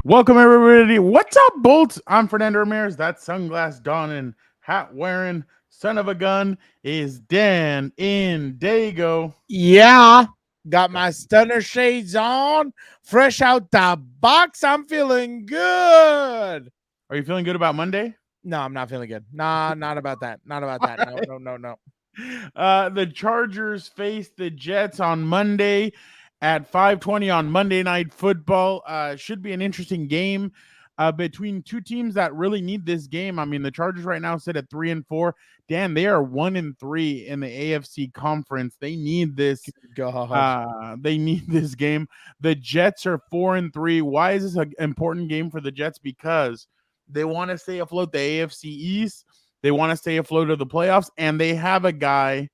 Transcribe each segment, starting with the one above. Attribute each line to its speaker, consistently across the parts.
Speaker 1: Welcome, everybody. What's up, Bolts? I'm Fernando Ramirez. That sunglass donning, hat wearing, son of a gun is Dan in Daygo.
Speaker 2: Yeah, got my stunner shades on, fresh out the box. I'm feeling good.
Speaker 1: Are you feeling good about Monday?
Speaker 2: No, I'm not feeling good. Nah, not about that. Not about that. No, no, no, no.
Speaker 1: The Chargers face the Jets on Monday at 5:20 on Monday Night Football. Should be an interesting game between two teams that really need this game. I mean, the Chargers right now sit at 3-4. Dan, they are 1-3 in the AFC conference. They need this.
Speaker 2: God.
Speaker 1: They need this game. The Jets are 4-3. Why is this an important game for the Jets? Because they want to stay afloat the AFC East. They want to stay afloat of the playoffs, and they have a guy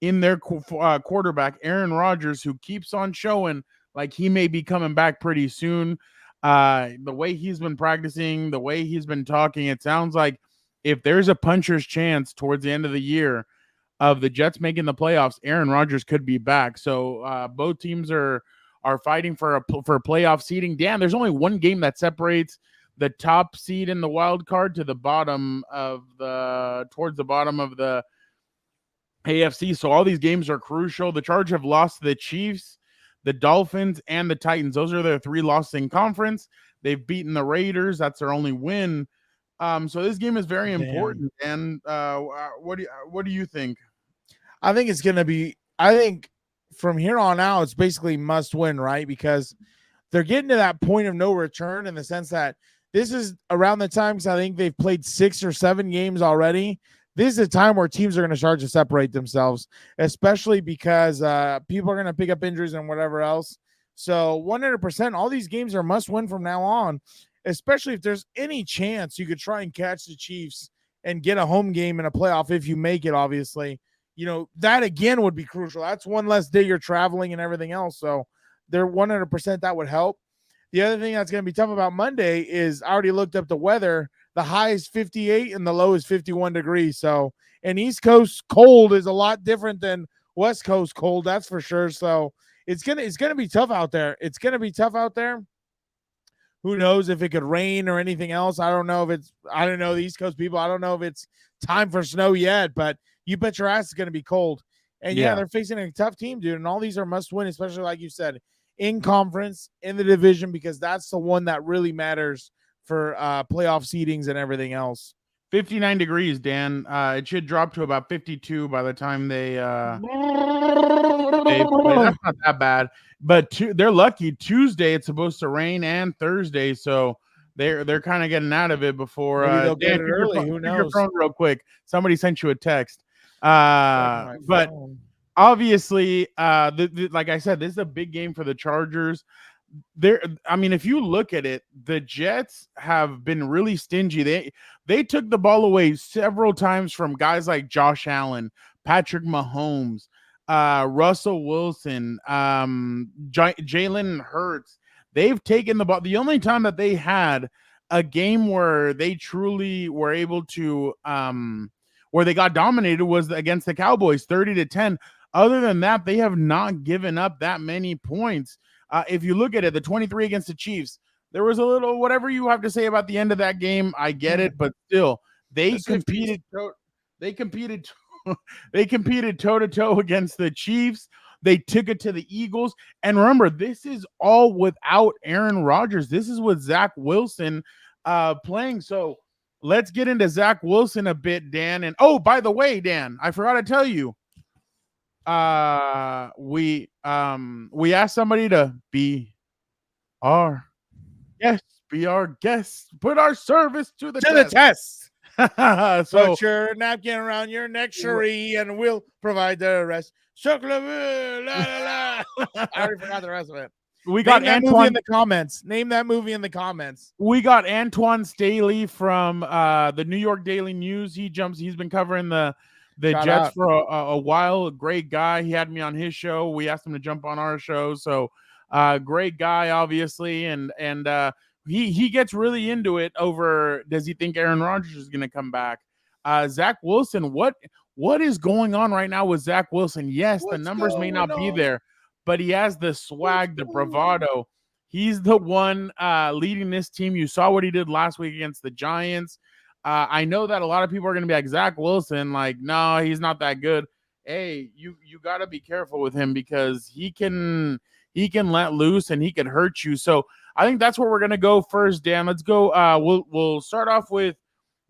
Speaker 1: in their quarterback, Aaron Rodgers, who keeps on showing like he may be coming back pretty soon. The way he's been practicing, the way he's been talking, it sounds like if there's a puncher's chance towards the end of the year of the Jets making the playoffs, Aaron Rodgers could be back. So both teams are fighting for playoff seeding. Dan, there's only one game that separates the top seed in the wild card to the bottom of towards the bottom of the AFC. So all these games are crucial. The Chargers have lost to the Chiefs, the Dolphins, and the Titans. Those are their three losses in conference. They've beaten the Raiders. That's their only win. So this game is very important. And what do you think?
Speaker 2: I think it's gonna be. I think from here on out, it's basically must win, right? Because they're getting to that point of no return in the sense that this is around the time, because I think they've played 6 or 7 games already. This is a time where teams are going to start to separate themselves, especially because people are going to pick up injuries and whatever else. So 100%, all these games are must win from now on, especially if there's any chance you could try and catch the Chiefs and get a home game in a playoff if you make it, obviously. You know, that again would be crucial. That's one less day you're traveling and everything else. So they're 100% that would help. The other thing that's going to be tough about Monday is I already looked up the weather. The high is 58 and the low is 51 degrees. So an East Coast cold is a lot different than West Coast cold, that's for sure. So it's gonna be tough out there. It's gonna be tough out there. Who knows if it could rain or anything else? I don't know the East Coast people. I don't know if it's time for snow yet, but you bet your ass it's gonna be cold. And yeah, they're facing a tough team, dude. And all these are must win, especially like you said, in conference, in the division, because that's the one that really matters for playoff seedings and everything else.
Speaker 1: 59 degrees, Dan. It should drop to about 52 by the time they play. That's not that bad. But they're lucky. Tuesday it's supposed to rain and Thursday, so they're kind of getting out of it before
Speaker 2: they'll
Speaker 1: Dan,
Speaker 2: get it early. Who knows?
Speaker 1: Your phone real quick. Somebody sent you a text. But obviously, like I said, this is a big game for the Chargers. I mean, if you look at it, the Jets have been really stingy. They took the ball away several times from guys like Josh Allen, Patrick Mahomes, Russell Wilson, Jalen Hurts. They've taken the ball. The only time that they had a game where they truly were able to where they got dominated was against the Cowboys, 30-10. Other than that, they have not given up that many points. If you look at it, the 23 against the Chiefs, there was a little whatever you have to say about the end of that game. I get it, but still, they competed toe to toe against the Chiefs. They took it to the Eagles. And remember, this is all without Aaron Rodgers. This is with Zach Wilson playing. So let's get into Zach Wilson a bit, Dan. And oh, by the way, Dan, I forgot to tell you. We asked somebody to be our guest, put our service to the
Speaker 2: test.
Speaker 1: So
Speaker 2: put your napkin around your neck, Cherie, and we'll provide the rest. I already forgot the rest of it.
Speaker 1: We got
Speaker 2: Antwan in the comments. Name that movie in the comments.
Speaker 1: We got Antwan Staley from the New York Daily News. He's been covering the Jets for a while. A great guy. He had me on his show. We asked him to jump on our show. So great guy, obviously. And he gets really into it over, does he think Aaron Rodgers is going to come back? Zach Wilson, what is going on right now with Zach Wilson? Yes, the numbers may not be there, but he has the swag, the bravado. He's the one leading this team. You saw what he did last week against the Giants. I know that a lot of people are going to be like, Zach Wilson, like, no, he's not that good. Hey, you got to be careful with him because he can let loose and he can hurt you. So I think that's where we're going to go first, Dan. Let's go. We'll start off with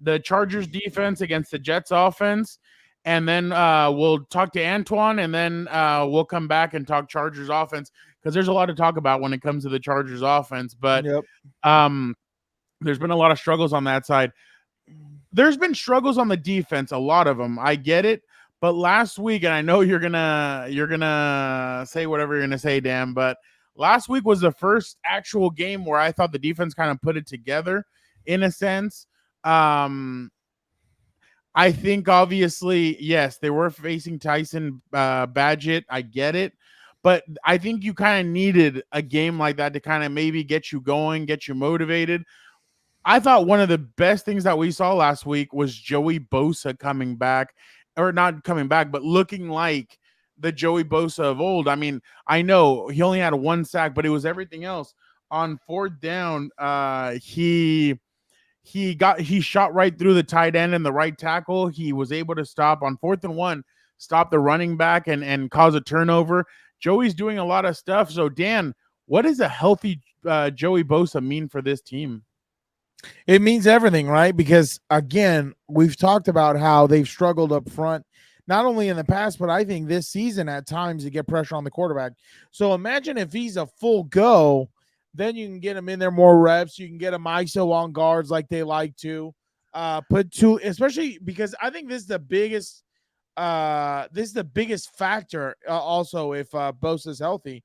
Speaker 1: the Chargers defense against the Jets offense. And then we'll talk to Antwan, and then we'll come back and talk Chargers offense because there's a lot to talk about when it comes to the Chargers offense. But there's been a lot of struggles on that side. There's been struggles on the defense, a lot of them. I get it. But last week, and I know you're gonna say whatever you're gonna say, Dan, but last week was the first actual game where I thought the defense kind of put it together in a sense. I think obviously, yes, they were facing Tyson Badgett. I get it. But I think you kind of needed a game like that to kind of maybe get you going, get you motivated. I thought one of the best things that we saw last week was Joey Bosa coming back, or not coming back, but looking like the Joey Bosa of old. I mean, I know he only had one sack, but it was everything else. On fourth down, he shot right through the tight end and the right tackle. He was able to stop on 4th and 1, stop the running back and cause a turnover. Joey's doing a lot of stuff. So, Dan, what does a healthy Joey Bosa mean for this team?
Speaker 2: It means everything, right? Because, again, we've talked about how they've struggled up front, not only in the past, but I think this season at times to get pressure on the quarterback. So imagine if he's a full go, then you can get him in there more reps. You can get him ISO on guards like they like to. Put two, especially because I think this is the biggest factor also if Bosa's healthy.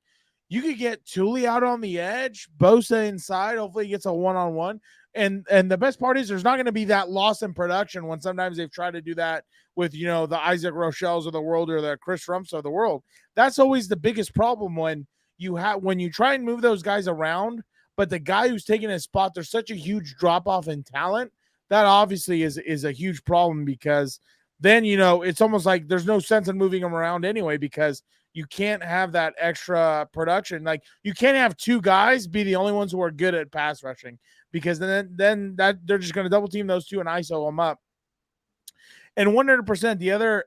Speaker 2: You could get Thule out on the edge, Bosa inside. Hopefully he gets a one-on-one. And the best part is there's not going to be that loss in production when sometimes they've tried to do that with, the Isaac Rochelles of the world or the Chris Rumps of the world. That's always the biggest problem when you try and move those guys around, but the guy who's taking his spot, there's such a huge drop-off in talent. That obviously is a huge problem because then, it's almost like there's no sense in moving them around anyway because you can't have that extra production. Like you can't have two guys be the only ones who are good at pass rushing because then that they're just going to double team those two and ISO them up. And 100%, the other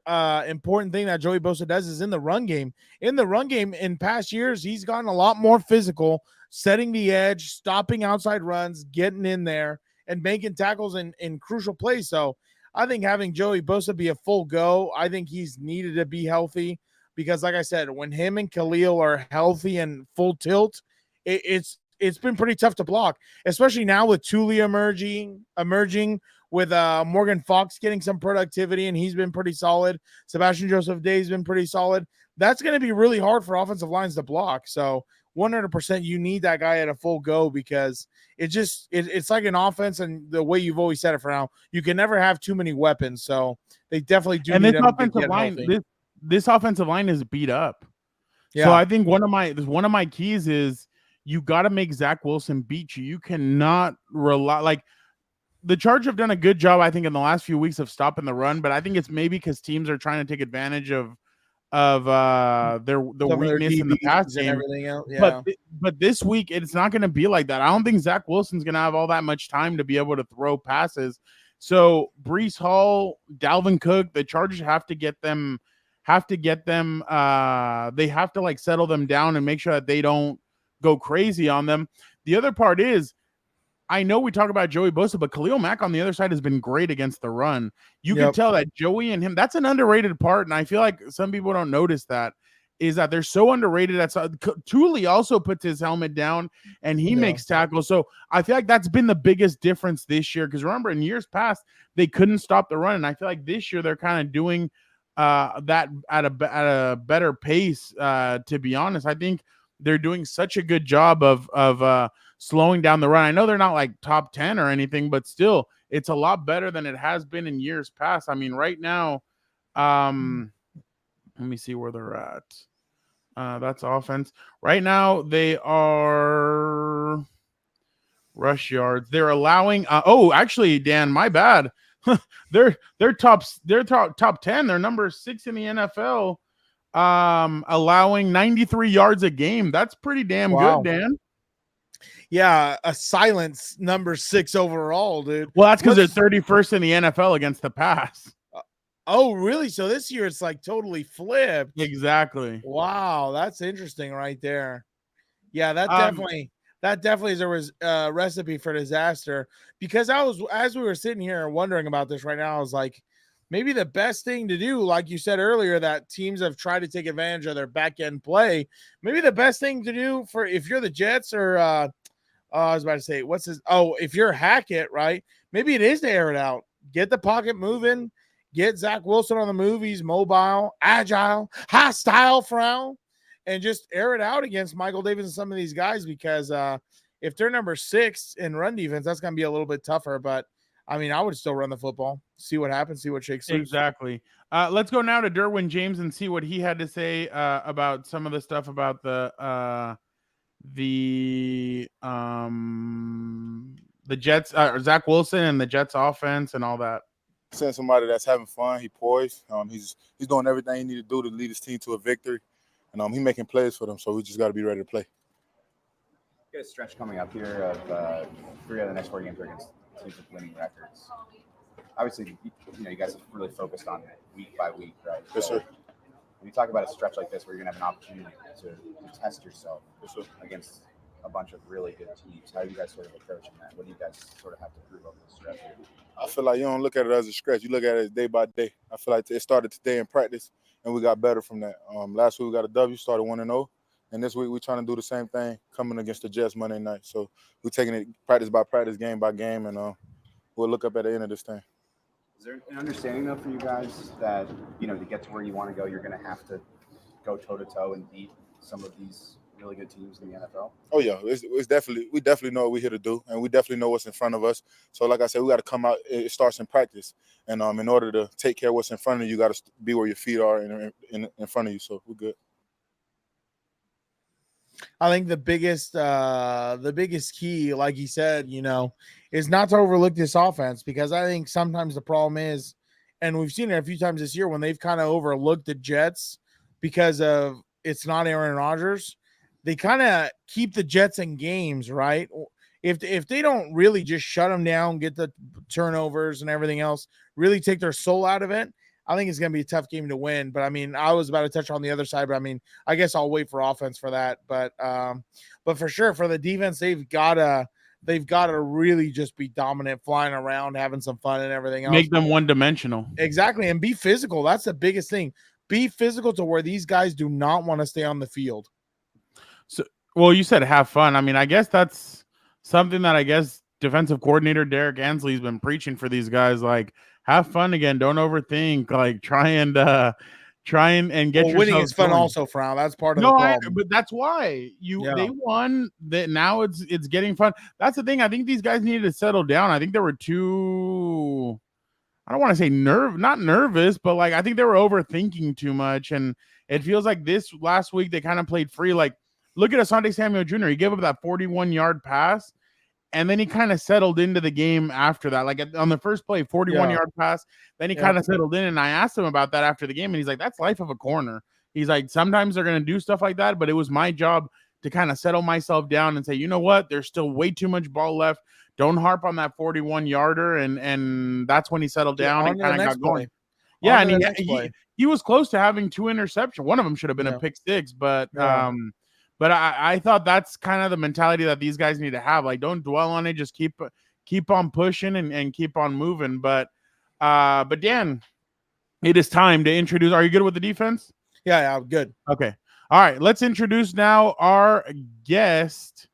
Speaker 2: important thing that Joey Bosa does is in the run game. In the run game, in past years, he's gotten a lot more physical, setting the edge, stopping outside runs, getting in there, and making tackles in crucial plays. So I think having Joey Bosa be a full go, I think he's needed to be healthy because, like I said, when him and Khalil are healthy and full tilt, it's been pretty tough to block, especially now with Thule emerging with Morgan Fox getting some productivity, and he's been pretty solid. Sebastian Joseph Day's been pretty solid. That's going to be really hard for offensive lines to block. So 100% you need that guy at a full go because it's like an offense, and the way you've always said it for now, you can never have too many weapons. So they definitely do need them to get healthy.
Speaker 1: This offensive line is beat up.
Speaker 2: Yeah.
Speaker 1: So I think one of my keys is you got to make Zach Wilson beat you. You cannot rely, like, the Chargers have done a good job, I think, in the last few weeks of stopping the run, but I think it's maybe because teams are trying to take advantage of their weakness in the pass game.
Speaker 2: Everything else. Yeah.
Speaker 1: But this week it's not going to be like that. I don't think Zach Wilson's going to have all that much time to be able to throw passes. So Breece Hall, Dalvin Cook, the Chargers have to get them. They have to like settle them down and make sure that they don't go crazy on them. The other part is, I know we talk about Joey Bosa, but Khalil Mack on the other side has been great against the run. You can tell that Joey and him, that's an underrated part. And I feel like some people don't notice that, is that they're so underrated. That's Thule also puts his helmet down and he makes tackles. So I feel like that's been the biggest difference this year. Because remember, in years past, they couldn't stop the run. And I feel like this year they're kind of doing that at a better pace. To be honest, I think they're doing such a good job of slowing down the run. I know they're not like top 10 or anything, but still it's a lot better than it has been in years past. I mean, right now, let me see where they're at. That's offense. Right now they are rush yards. They're allowing actually, Dan, my bad. they're top 10. They're number 6 in the NFL. Allowing 93 yards a game. That's pretty damn good, Dan.
Speaker 2: Yeah, a silence number 6 overall, dude.
Speaker 1: Well, that's because they're 31st in the NFL against the pass.
Speaker 2: Oh, really? So this year it's like totally flipped.
Speaker 1: Exactly.
Speaker 2: Wow, that's interesting right there. Yeah, that definitely is a recipe for disaster. Because as we were sitting here wondering about this right now, I was like, maybe the best thing to do, like you said earlier, that teams have tried to take advantage of their back end play. Maybe the best thing to do for if you're the Jets or I was about to say, if you're Hackett, right? Maybe it is to air it out. Get the pocket moving. Get Zach Wilson on the move. He's mobile, agile, hostile, frown, and just air it out against Michael Davis and some of these guys because if they're number 6 in run defense, that's going to be a little bit tougher. But, I mean, I would still run the football, see what happens, see what shakes loose.
Speaker 1: Exactly. Let's go now to Derwin James and see what he had to say about some of the stuff about the Jets, Zach Wilson and the Jets offense and all that.
Speaker 3: Send somebody that's having fun. He poised. He's doing everything he need to do to lead his team to a victory, and he's making plays for them. So we just got to be ready to play.
Speaker 4: Got a stretch coming up here of 3 out of the next 4 games are against teams with winning records. Obviously, you guys have really focused on it week by week, right?
Speaker 3: Yes, sir.
Speaker 4: When you talk about a stretch like this where you're going to have an opportunity to test yourself against a bunch of really good teams, how are you guys sort of approaching that? What do you guys sort of have to prove over the stretch?
Speaker 3: I feel like you don't look at it as a stretch. You look at it day by day. I feel like it started today in practice, and we got better from that. Last week we got a W, started 1-0, and this week we're trying to do the same thing coming against the Jets Monday night. So we're taking it practice by practice, game by game, and we'll look up at the end of this thing.
Speaker 4: Is there an understanding, though, for you guys that, to get to where you want to go, you're going to have to go toe-to-toe and beat some of these really good teams in the NFL?
Speaker 3: Oh, yeah. We definitely know what we're here to do, and we definitely know what's in front of us. So, like I said, we got to come out. It starts in practice. And in order to take care of what's in front of you, you got to be where your feet are in front of you. So, we're good.
Speaker 2: I think the biggest key, like he said, is not to overlook this offense, because I think sometimes the problem is, and we've seen it a few times this year when they've kind of overlooked the Jets because of it's not Aaron Rodgers. They kind of keep the Jets in games, right? If they don't really just shut them down, get the turnovers and everything else, really take their soul out of it, I think it's going to be a tough game to win. But I mean, I was about to touch on the other side, but I mean, I guess I'll wait for offense for that. But for sure, for the defense, they've got to really just be dominant, flying around, having some fun and everything else.
Speaker 1: Make them one-dimensional.
Speaker 2: Exactly, and be physical. That's the biggest thing. Be physical to where these guys do not want to stay on the field.
Speaker 1: So, well, you said have fun. I mean, I guess that's something that defensive coordinator Derek Ansley's been preaching for these guys. Like, have fun again. Don't overthink. Like, try and get yourself
Speaker 2: winning is fun
Speaker 1: going.
Speaker 2: also, Frown. That's part of the problem.
Speaker 1: But that's why they won. That now it's getting fun. That's the thing. I think these guys needed to settle down. I think there were too. I don't want to say not nervous, but like I think they were overthinking too much, and it feels like this last week they kind of played free. Like, look at Asante Samuel Jr. He gave up that 41-yard pass, and then he kind of settled into the game after that. Like on the first play, 41-yard pass, then he kind of settled in. And I asked him about that after the game, and he's like, "That's life of a corner." He's like, "Sometimes they're going to do stuff like that, but it was my job to kind of settle myself down and say, you know what? There's still way too much ball left. Don't harp on that 41-yarder." And that's when he settled down and kind of got going. Yeah, and he was close to having 2 interceptions. One of them should have been a pick six, but I thought that's kind of the mentality that these guys need to have. Like, don't dwell on it. Just keep on pushing and keep on moving. But Dan, it is time to introduce. Are you good with the defense?
Speaker 2: Yeah, I'm good.
Speaker 1: Okay. All right. Let's introduce now our guest,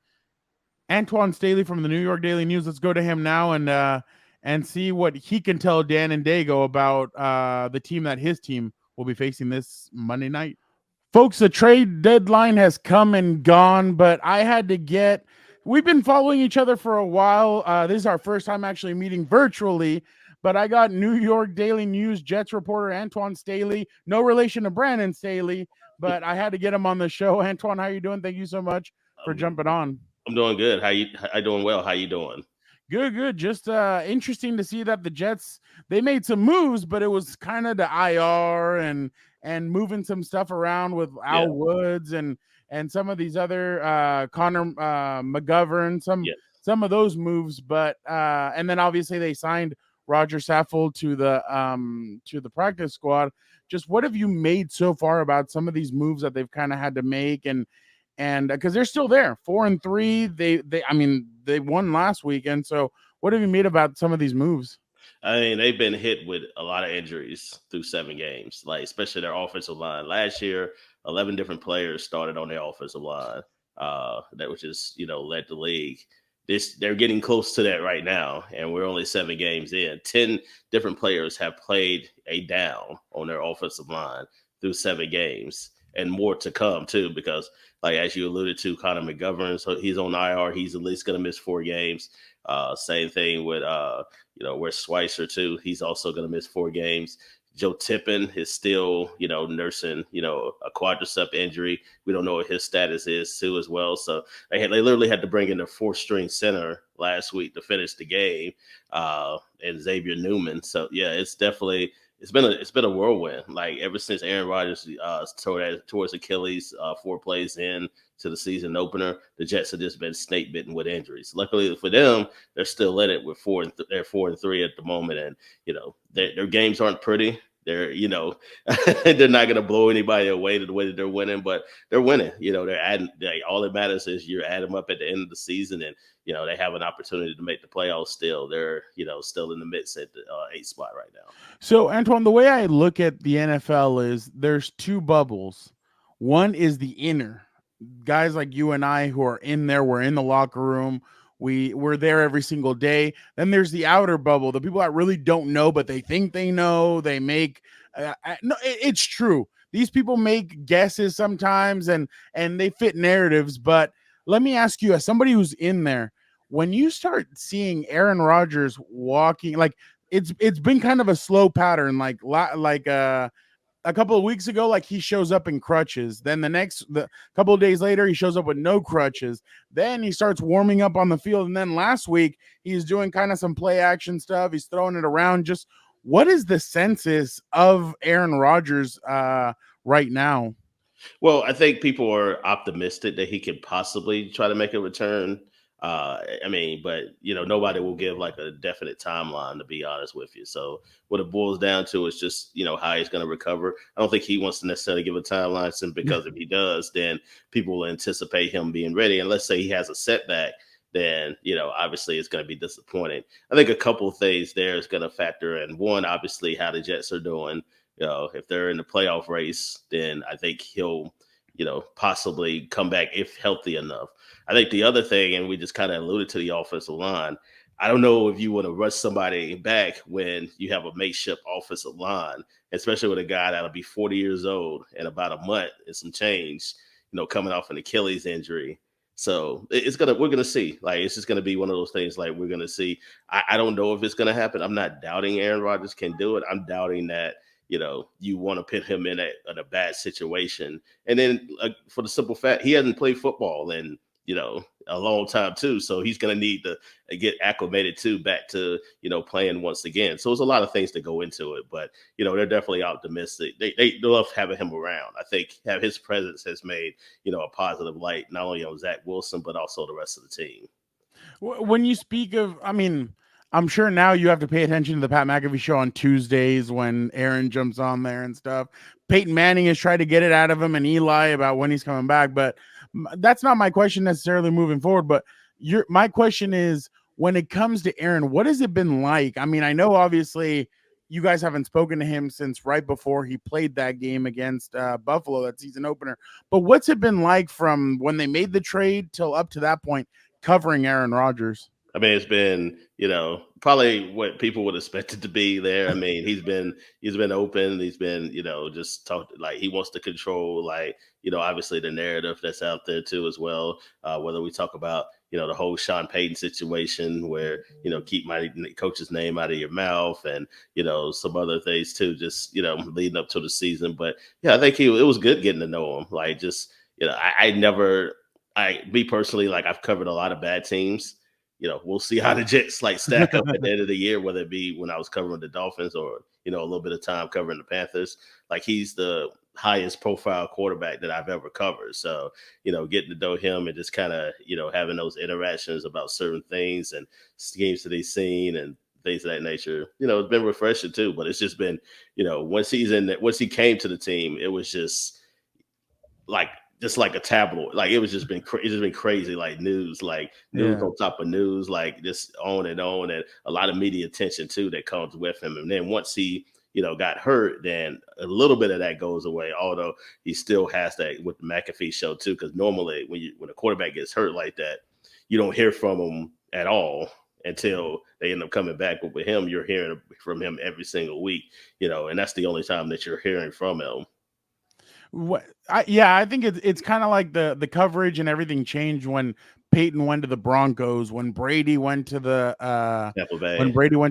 Speaker 1: Antwan Staley from the New York Daily News. Let's go to him now and see what he can tell Dan and Daygo about the team that his team will be facing this Monday night. Folks, the trade deadline has come and gone, but we've been following each other for a while. This is our first time actually meeting virtually, but I got New York Daily News Jets reporter Antwan Staley, no relation to Brandon Staley, but I had to get him on the show. Antwan, how you doing? Thank you so much for jumping on.
Speaker 5: I'm doing good. I doing well. How you doing?
Speaker 1: Good. Just interesting to see that the Jets, they made some moves, but it was kind of the IR and moving some stuff around with Al Woods and and some of these other Connor McGovern,
Speaker 5: Yeah.
Speaker 1: some of those moves, but and then obviously they signed Roger Saffold to the practice squad. Just what have you made so far about some of these moves that they've kind of had to make, and because they're still there, 4-3, I mean they won last weekend. So what have you made about some of these moves?
Speaker 5: I mean, they've been hit with a lot of injuries through 7 games, like especially their offensive line. Last year, 11 different players started on their offensive line, that which is led the league. They're getting close to that right now, and we're only 7 games in. 10 different players have played a down on their offensive line through 7 games, and more to come too. Because, like as you alluded to, Connor McGovern, so he's on IR. He's at least going to miss 4 games. Same thing with where's Schweitzer too? He's also going to miss 4 games. Joe Tippin is still, nursing, a quadricep injury. We don't know what his status is too as well. So they literally had to bring in their 4th-string center last week to finish the game, and Xavier Newman. So yeah, it's been a whirlwind. Like ever since Aaron Rodgers towards Achilles 4 plays in to the season opener, the Jets have just been snake bitten with injuries. Luckily for them, they're still in it with 4-3 at the moment, and their games aren't pretty. They're they're not going to blow anybody away the way that they're winning, but they're winning. They're adding. All that matters is you add them up at the end of the season, and they have an opportunity to make the playoffs. Still, they're still in the midst at the 8th spot right now.
Speaker 1: So, Antwan, the way I look at the NFL is there's 2 bubbles. One is the inner guys like you and I who are in there. We're in the locker room. We're there every single day. Then there's the outer bubble, the people that really don't know, but they think they know. They make no, it's true. These people make guesses sometimes, and they fit narratives. But let me ask you, as somebody who's in there, when you start seeing Aaron Rodgers walking, like it's been kind of a slow pattern, like a couple of weeks ago, like he shows up in crutches. Then the couple of days later, he shows up with no crutches. Then he starts warming up on the field. And then last week, he's doing kind of some play action stuff. He's throwing it around. Just what is the census of Aaron Rodgers right now?
Speaker 5: Well, I think people are optimistic that he could possibly try to make a return. But nobody will give like a definite timeline, to be honest with you. So what it boils down to is just how he's going to recover. I don't think he wants to necessarily give a timeline, simply because if he does, then people will anticipate him being ready. And let's say he has a setback, then obviously it's going to be disappointing. I think a couple of things there is going to factor in. One, obviously, how the Jets are doing. If they're in the playoff race, then I think he'll, possibly come back if healthy enough. I think the other thing, and we just kind of alluded to the offensive line, I don't know if you want to rush somebody back when you have a makeshift offensive line, especially with a guy that'll be 40 years old in about a month and some change, coming off an Achilles injury. So we're gonna see. Like, it's just gonna be one of those things. Like, we're gonna see. I don't know if it's gonna happen. I'm not doubting Aaron Rodgers can do it. I'm doubting that you want to put him in a bad situation. And then for the simple fact, he hasn't played football in, a long time too. So he's going to need to get acclimated back to, playing once again. So there's a lot of things that go into it, but, they're definitely optimistic. They love having him around. I think his presence has made, a positive light, not only on Zach Wilson, but also the rest of the team.
Speaker 1: When you speak of, I'm sure now you have to pay attention to the Pat McAfee show on Tuesdays when Aaron jumps on there and stuff. Peyton Manning has tried to get it out of him and Eli about when he's coming back, but that's not my question necessarily moving forward. But my question is, when it comes to Aaron, what has it been like? I mean, I know obviously you guys haven't spoken to him since right before he played that game against Buffalo, that season opener. But what's it been like from when they made the trade till up to that point, covering Aaron Rodgers?
Speaker 5: I mean, it's been, probably what people would expect it to be there. I mean, he's been open. He's been, just talk like he wants to control, like, obviously the narrative that's out there too, as well. Whether we talk about, the whole Sean Payton situation where, keep my coach's name out of your mouth, and, some other things too, just, leading up to the season. But yeah, I think it was good getting to know him. Like, just, me personally, like, I've covered a lot of bad teams. We'll see how the Jets like stack up at the end of the year, whether it be when I was covering the Dolphins or, a little bit of time covering the Panthers. Like, he's the highest profile quarterback that I've ever covered. So, getting to know him and just kind of, having those interactions about certain things and schemes that he's seen and things of that nature, it's been refreshing too. But it's just been, once he came to the team, it was like a tabloid. Like it's just been crazy, like news on top of news, like just on, and a lot of media attention too that comes with him. And then once he got hurt, then a little bit of that goes away, although he still has that with the McAfee show too, because normally when a quarterback gets hurt like that, you don't hear from him at all until they end up coming back. But with him, you're hearing from him every single week, and that's the only time that you're hearing from him.
Speaker 1: I think it's kind of like the coverage and everything changed when Peyton went to the Broncos, when Brady went to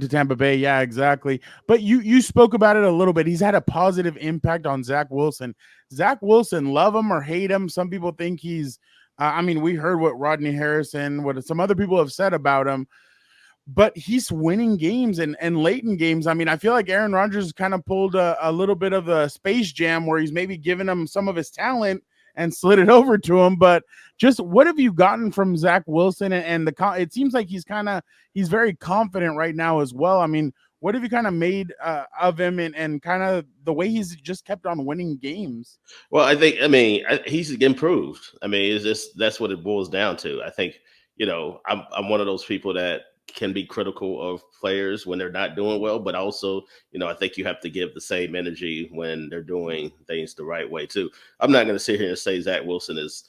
Speaker 1: Tampa Bay. Yeah, exactly. But you spoke about it a little bit. He's had a positive impact on Zach Wilson. Zach Wilson, love him or hate him. Some people think he's we heard what Rodney Harrison, what some other people have said about him, but he's winning games and late in games. I feel like Aaron Rodgers kind of pulled a little bit of the Space Jam where he's maybe given him some of his talent and slid it over to him. But just what have you gotten from Zach Wilson? And it seems like he's very confident right now as well. What have you kind of made of him and kind of the way he's just kept on winning games?
Speaker 5: Well, he's improved. That's what it boils down to. I think, I'm one of those people that can be critical of players when they're not doing well, but also, I think you have to give the same energy when they're doing things the right way too. I'm not going to sit here and say Zach Wilson is,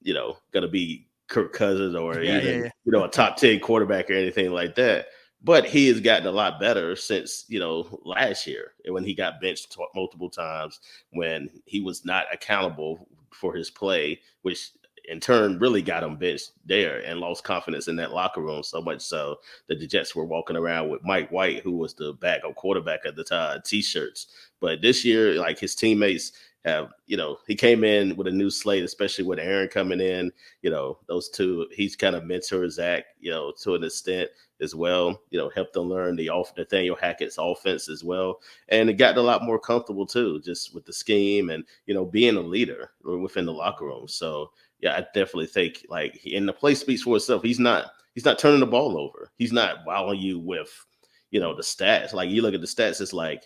Speaker 5: going to be Kirk Cousins or even a top 10 quarterback or anything like that. But he has gotten a lot better since, last year when he got benched multiple times, when he was not accountable for his play, which in turn really got him benched there and lost confidence in that locker room, so much so that the Jets were walking around with Mike White, who was the backup quarterback at the time, T-shirts. But this year, like his teammates have, he came in with a new slate, especially with Aaron coming in, those two, he's kind of mentored Zach, to an extent as well, helped them learn Nathaniel Hackett's offense as well. And it got a lot more comfortable too, just with the scheme and, being a leader within the locker room. So yeah, I definitely think and the play speaks for itself. He's not turning the ball over. He's not wowing you with, the stats. Like you look at the stats, it's like,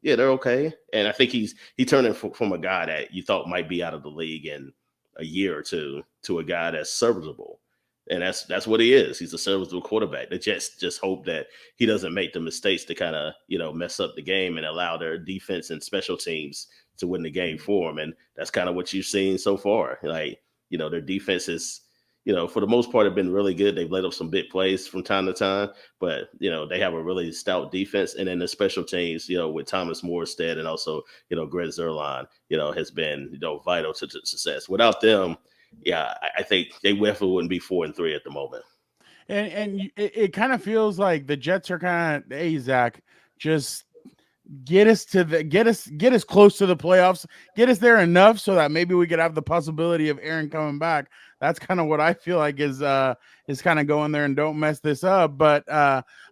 Speaker 5: yeah, they're okay. And I think he turned from a guy that you thought might be out of the league in a year or two to a guy that's serviceable. And that's what he is. He's a serviceable quarterback. The Jets just hope that he doesn't make the mistakes to kind of, mess up the game and allow their defense and special teams to win the game for him. And that's kind of what you've seen so far. Their defense is, for the most part, have been really good. They've let up some big plays from time to time, but, they have a really stout defense. And then the special teams, with Thomas Morstead and also, Greg Zuerlein, has been, vital to success. Without them, yeah, I think they definitely wouldn't be 4-3 at the moment.
Speaker 1: And it kind of feels like the Jets are kind of, hey, Zach, just get us close to the playoffs, get us there enough so that maybe we could have the possibility of Aaron coming back. That's kind of what I feel like is kind of going there and don't mess this up. But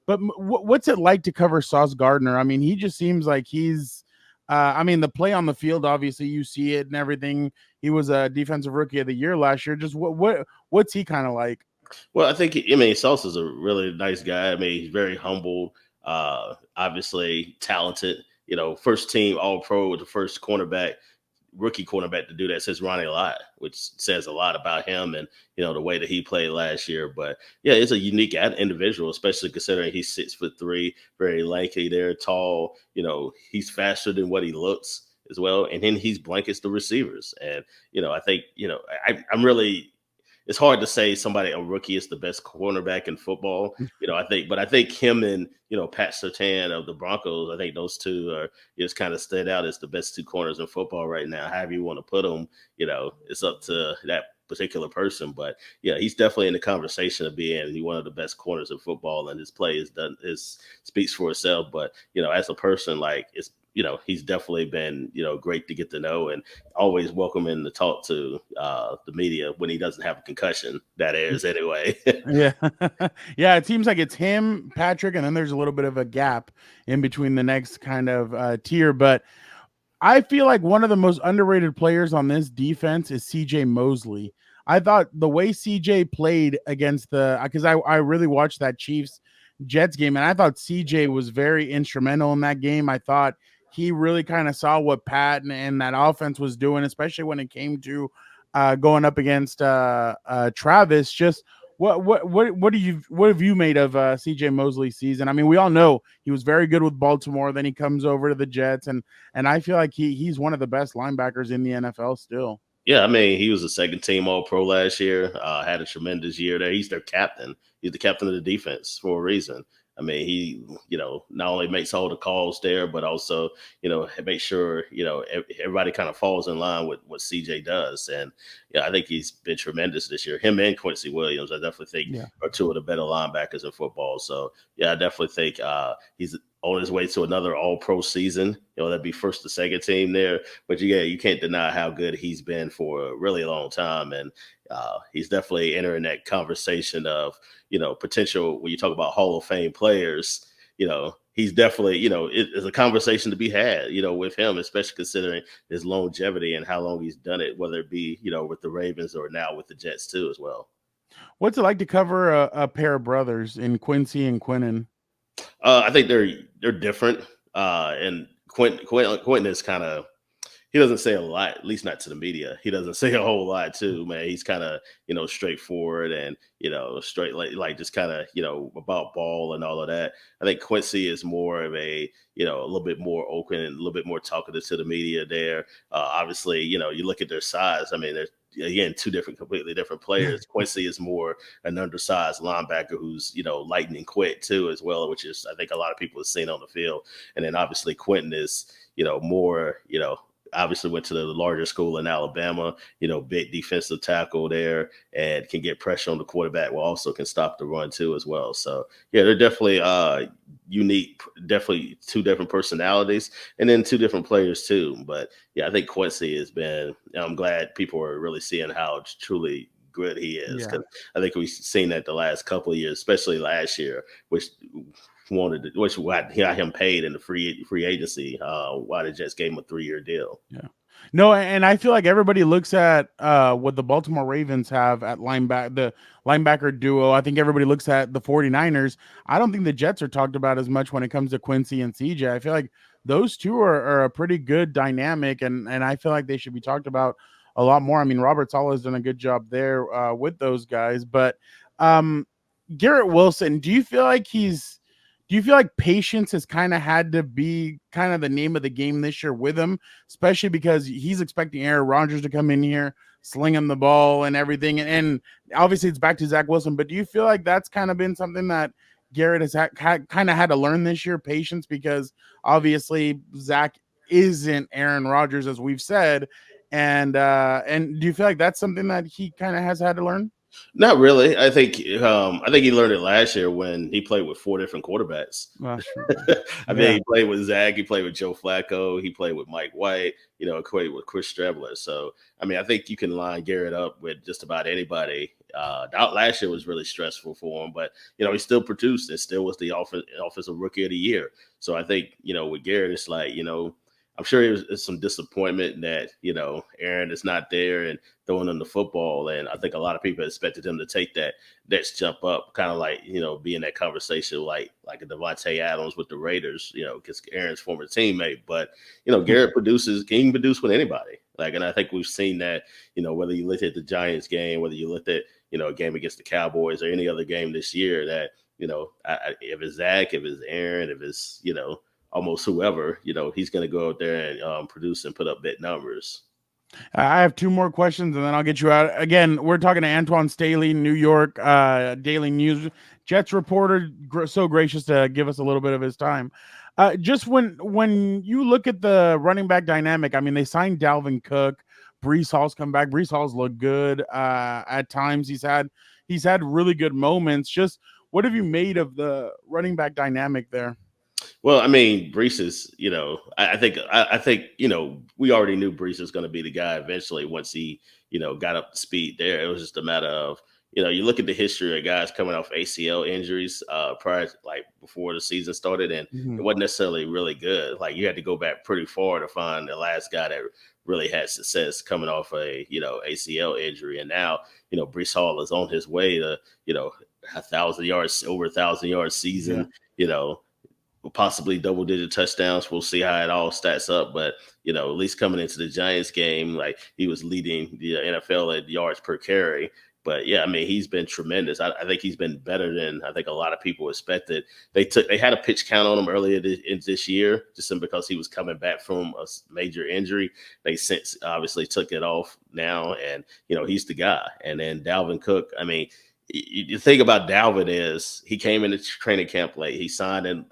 Speaker 1: what's it like to cover Sauce Gardner? He just seems like he's the play on the field, obviously you see it and everything. He was a defensive rookie of the year last year. Just what's he kind of like?
Speaker 5: Well, I think Sauce is a really nice guy. He's very humble. Obviously talented, first team All-Pro with the first rookie cornerback to do that since Ronnie Lott, which says a lot about him and, the way that he played last year. But yeah, it's a unique individual, especially considering he's 6'3", very lanky there, tall, he's faster than what he looks as well. And then he's blankets the receivers. And, I think, I'm really, it's hard to say a rookie is the best cornerback in football, I think him and, Pat Surtain of the Broncos, I think those two are just kind of stood out as the best two corners in football right now. However you want to put them, it's up to that particular person. But yeah, he's definitely in the conversation of being one of the best corners in football, and his play speaks for itself. But, as a person, it's, he's definitely been, great to get to know and always welcoming to talk to the media when he doesn't have a concussion. That is anyway.
Speaker 1: Yeah. Yeah. It seems like it's him, Patrick, and then there's a little bit of a gap in between the next kind of tier. But I feel like one of the most underrated players on this defense is CJ Mosley. I thought the way CJ played against because I really watched that Chiefs Jets game, and I thought CJ was very instrumental in that game. I thought he really kind of saw what Pat and that offense was doing, especially when it came to going up against Travis. Just what have you made of CJ Mosley's season? I mean, we all know he was very good with Baltimore. Then he comes over to the Jets, and I feel like he's one of the best linebackers in the NFL still.
Speaker 5: Yeah, I mean, he was a second team All Pro last year. Had a tremendous year there. He's their captain. He's the captain of the defense for a reason. I mean, he, not only makes all the calls there, but also, make sure, everybody kind of falls in line with what CJ does. And yeah, I think he's been tremendous this year. Him and Quincy Williams, I definitely think are two of the better linebackers in football. So yeah, I definitely think he's on his way to another All-Pro season. That'd be first to second team there. But yeah, you can't deny how good he's been for a really long time. And he's definitely entering that conversation of, potential when you talk about Hall of Fame players, he's definitely, it's a conversation to be had, with him, especially considering his longevity and how long he's done it, whether it be, with the Ravens or now with the Jets too as well.
Speaker 1: What's it like to cover a pair of brothers in Quincy and Quinnen?
Speaker 5: I think they're different. And Quentin is kind of, he doesn't say a lot, at least not to the media. He doesn't say a whole lot too, man. He's kind of, straightforward and, straight, like just kind of, about ball and all of that. I think Quincy is more of a little bit more open and a little bit more talkative to the media there. Obviously, you look at their size. I mean, there's, again, two completely different players. Quincy is more an undersized linebacker who's, lightning quick too, as well, which is, I think a lot of people have seen on the field. And then obviously Quentin is, more, obviously went to the larger school in Alabama, big defensive tackle there and can get pressure on the quarterback while also can stop the run too as well. So yeah, they're definitely unique, definitely two different personalities and then two different players too. But yeah, I think Quincy has been, I'm glad people are really seeing how truly good he is. Because I think we've seen that the last couple of years, especially last year, which got him paid in the free agency. Why the Jets gave him a 3-year deal.
Speaker 1: Yeah. No, and I feel like everybody looks at what the Baltimore Ravens have at the linebacker duo. I think everybody looks at the 49ers. I don't think the Jets are talked about as much when it comes to Quincy and CJ. I feel like those two are a pretty good dynamic, and I feel like they should be talked about a lot more. I mean, Robert Saleh has done a good job there with those guys. But Garrett Wilson, do you feel like patience has kind of had to be kind of the name of the game this year with him, especially because he's expecting Aaron Rodgers to come in here, sling him the ball and everything. And obviously it's back to Zach Wilson, but do you feel like that's kind of been something that Garrett has kind of had to learn this year, patience, because obviously Zach isn't Aaron Rodgers, as we've said. And do you feel like that's something that he kind of has had to learn?
Speaker 5: Not really. I think he learned it last year when he played with 4 different quarterbacks. I mean, he played with Zach, he played with Joe Flacco, he played with Mike White, played with Chris Strebler. So, I mean, I think you can line Garrett up with just about anybody. Last year was really stressful for him, but he still produced and still was the offensive rookie of the year. So I think with Garrett, it's like I'm sure it was some disappointment that, Aaron is not there and throwing him the football. And I think a lot of people expected him to take that next jump up, kind of like, be in that conversation like a Devontae Adams with the Raiders, because Aaron's former teammate. But, Garrett can produce with anybody. And I think we've seen that, whether you look at the Giants game, whether you looked at, a game against the Cowboys or any other game this year that, if it's Zach, if it's Aaron, if it's, almost whoever, he's going to go out there and produce and put up big numbers.
Speaker 1: I have 2 more questions and then I'll get you out. Again, we're talking to Antwan Staley, New York Daily News Jets reporter, so gracious to give us a little bit of his time. Just when you look at the running back dynamic, I mean, they signed Dalvin Cook, Breece Hall's come back. Breece Hall's looked good at times. He's had really good moments. Just what have you made of the running back dynamic there?
Speaker 5: Well, I mean, Breece is, I think, we already knew Breece was going to be the guy eventually once he, got up to speed there. It was just a matter of, you look at the history of guys coming off ACL injuries prior, like before the season started, and it wasn't necessarily really good. Like you had to go back pretty far to find the last guy that really had success coming off a ACL injury. And now Breece Hall is on his way to 1,000 yards, over 1,000 yards season. Possibly double-digit touchdowns. We'll see how it all stacks up, but at least coming into the Giants game, like he was leading the NFL at yards per carry. But yeah, I mean, he's been tremendous. I think he's been better than I think a lot of people expected. They had a pitch count on him earlier this year, just because he was coming back from a major injury. They since obviously took it off now, and he's the guy. And then Dalvin Cook, I mean, you think about Dalvin is he came into training camp late. He signed in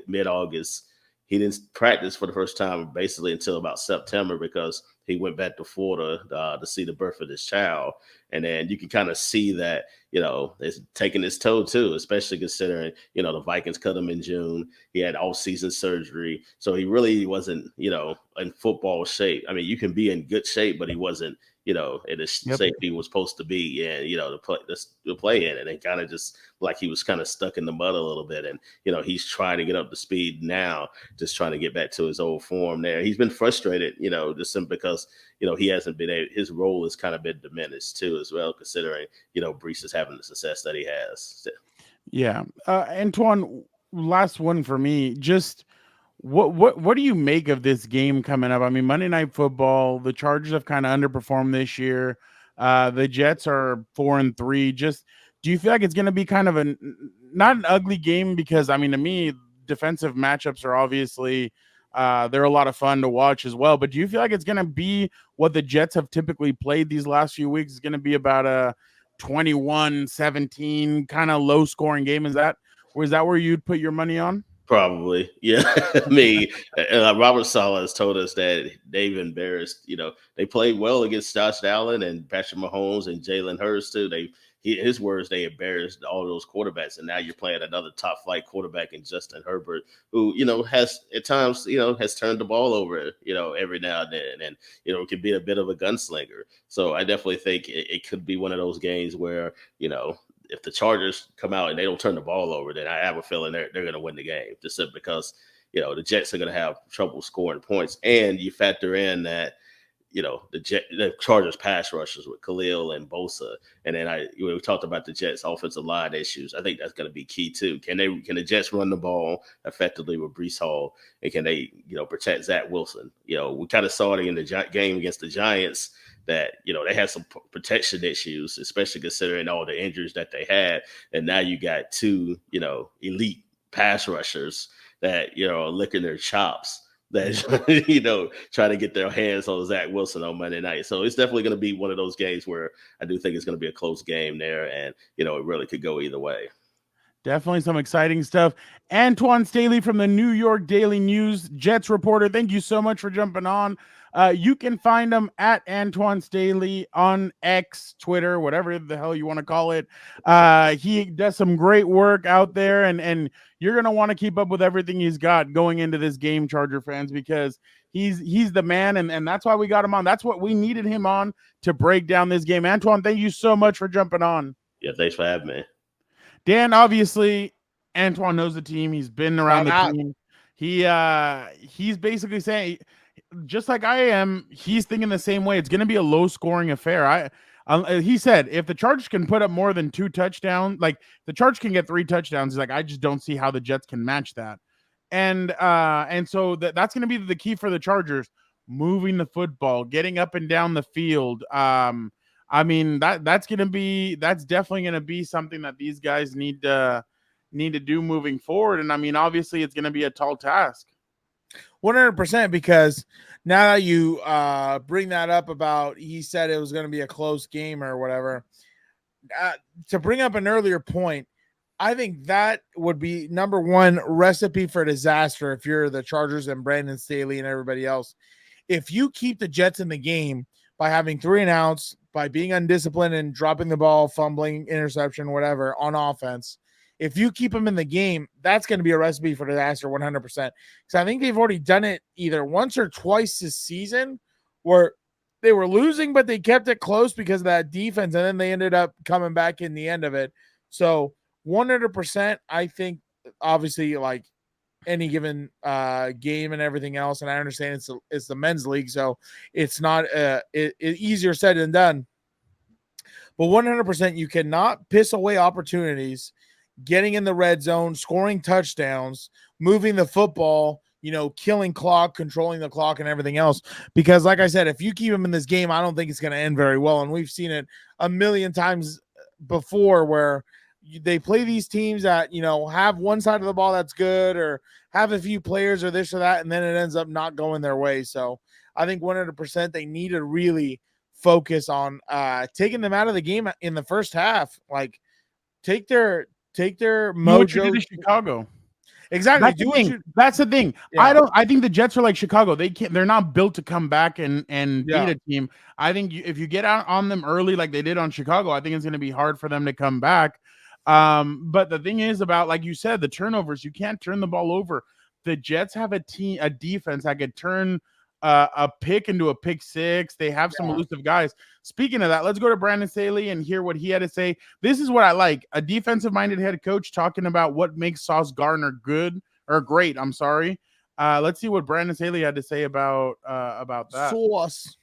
Speaker 5: mid-August. He didn't practice for the first time basically until about September because he went back to Florida to see the birth of his child. And then you can kind of see that, it's taking its toll too, especially considering, the Vikings cut him in June. He had off-season surgery. So he really wasn't, in football shape. I mean, you can be in good shape, but he wasn't, in the shape he was supposed to be in, to play in. And it kind of just like he was kind of stuck in the mud a little bit. And, he's trying to get up to speed now, just trying to get back to his old form there. He's been frustrated, just simply because, he hasn't been his role has kind of been diminished too, as well, considering, Breece is having the success that he has.
Speaker 1: Yeah. Antwan, last one for me. Just what do you make of this game coming up? I mean, Monday Night Football, the Chargers have kind of underperformed this year. The Jets are 4-3. Just do you feel like it's going to be kind of not an ugly game? Because I mean, to me, defensive matchups are obviously they're a lot of fun to watch as well. But do you feel like it's going to be what the Jets have typically played these last few weeks? It's going to be about a 21-17 kind of low scoring game. Is that where you'd put your money on?
Speaker 5: Probably. Yeah. I mean, Robert Saleh has told us that they've embarrassed, they played well against Josh Allen and Patrick Mahomes and Jalen Hurts too. His words, they embarrassed all those quarterbacks. And now you're playing another top flight quarterback in Justin Herbert, who, has at times, has turned the ball over, every now and then. And, it could be a bit of a gunslinger. So I definitely think it could be one of those games where, if the Chargers come out and they don't turn the ball over, then I have a feeling they're going to win the game, just because, the Jets are going to have trouble scoring points. And you factor in that, the Chargers pass rushers with Khalil and Bosa. And then we talked about the Jets offensive line issues. I think that's going to be key too. Can the Jets run the ball effectively with Breece Hall? And can they, protect Zach Wilson? We kind of saw it in the game against the Giants that, they had some protection issues, especially considering all the injuries that they had. And now you got two, elite pass rushers that, are licking their chops, that, trying to get their hands on Zach Wilson on Monday night. So it's definitely going to be one of those games where I do think it's going to be a close game there. And, it really could go either way.
Speaker 1: Definitely some exciting stuff. Antwan Staley from the New York Daily News, Jets reporter. Thank you so much for jumping on. You can find him at Antwan Staley on X, Twitter, whatever the hell you want to call it. He does some great work out there, and you're going to want to keep up with everything he's got going into this game, Charger fans, because he's the man, and that's why we got him on. That's what we needed him on to break down this game. Antwan, thank you so much for jumping on.
Speaker 5: Yeah, thanks for having me.
Speaker 1: Dan, obviously, Antwan knows the team. He's been around the team. He's basically saying, just like I am, he's thinking the same way. It's going to be a low-scoring affair. He said if the Chargers can put up more than 2 touchdowns, like the Chargers can get 3 touchdowns, he's like, I just don't see how the Jets can match that. And so that's going to be the key for the Chargers, moving the football, getting up and down the field. I mean, that's definitely going to be something that these guys need to do moving forward. And I mean, obviously it's going to be a tall task.
Speaker 2: 100%, because now that you bring that up about, he said it was going to be a close game or whatever, to bring up an earlier point, I think that would be number one recipe for disaster if you're the Chargers and Brandon Staley and everybody else. If you keep the Jets in the game by having 3 and outs, by being undisciplined and dropping the ball, fumbling, interception, whatever on offense, if you keep them in the game, that's going to be a recipe for disaster 100%. Because I think they've already done it either once or twice this season where they were losing, but they kept it close because of that defense, and then they ended up coming back in the end of it. So 100%, I think, obviously, like any given game and everything else, and I understand it's the men's league, so it's not easier said than done. But 100%, you cannot piss away opportunities, getting in the red zone, scoring touchdowns, moving the football, killing clock, controlling the clock, and everything else. Because, like I said, if you keep him in this game, I don't think it's going to end very well. And we've seen it a million times before where they play these teams that, have one side of the ball that's good or have a few players or this or that, and then it ends up not going their way. So I think 100% they need to really focus on taking them out of the game in the first half. Like, take their mojo.
Speaker 1: What you did to Chicago.
Speaker 2: Exactly.
Speaker 1: That's the thing.
Speaker 2: Yeah.
Speaker 1: I think the Jets are like Chicago. They're not built to come back and beat a team. I think if you get out on them early like they did on Chicago, I think it's going to be hard for them to come back. But the thing is about, like you said, the turnovers, you can't turn the ball over. The Jets have a defense that could turn a pick into a pick six. They have some elusive guys. Speaking of that, let's go to Fernando Staley and hear what he had to say. This is what I like. A defensive-minded head coach talking about what makes Sauce Gardner great. I'm sorry. Let's see what Fernando Staley had to say about that.
Speaker 2: Sauce.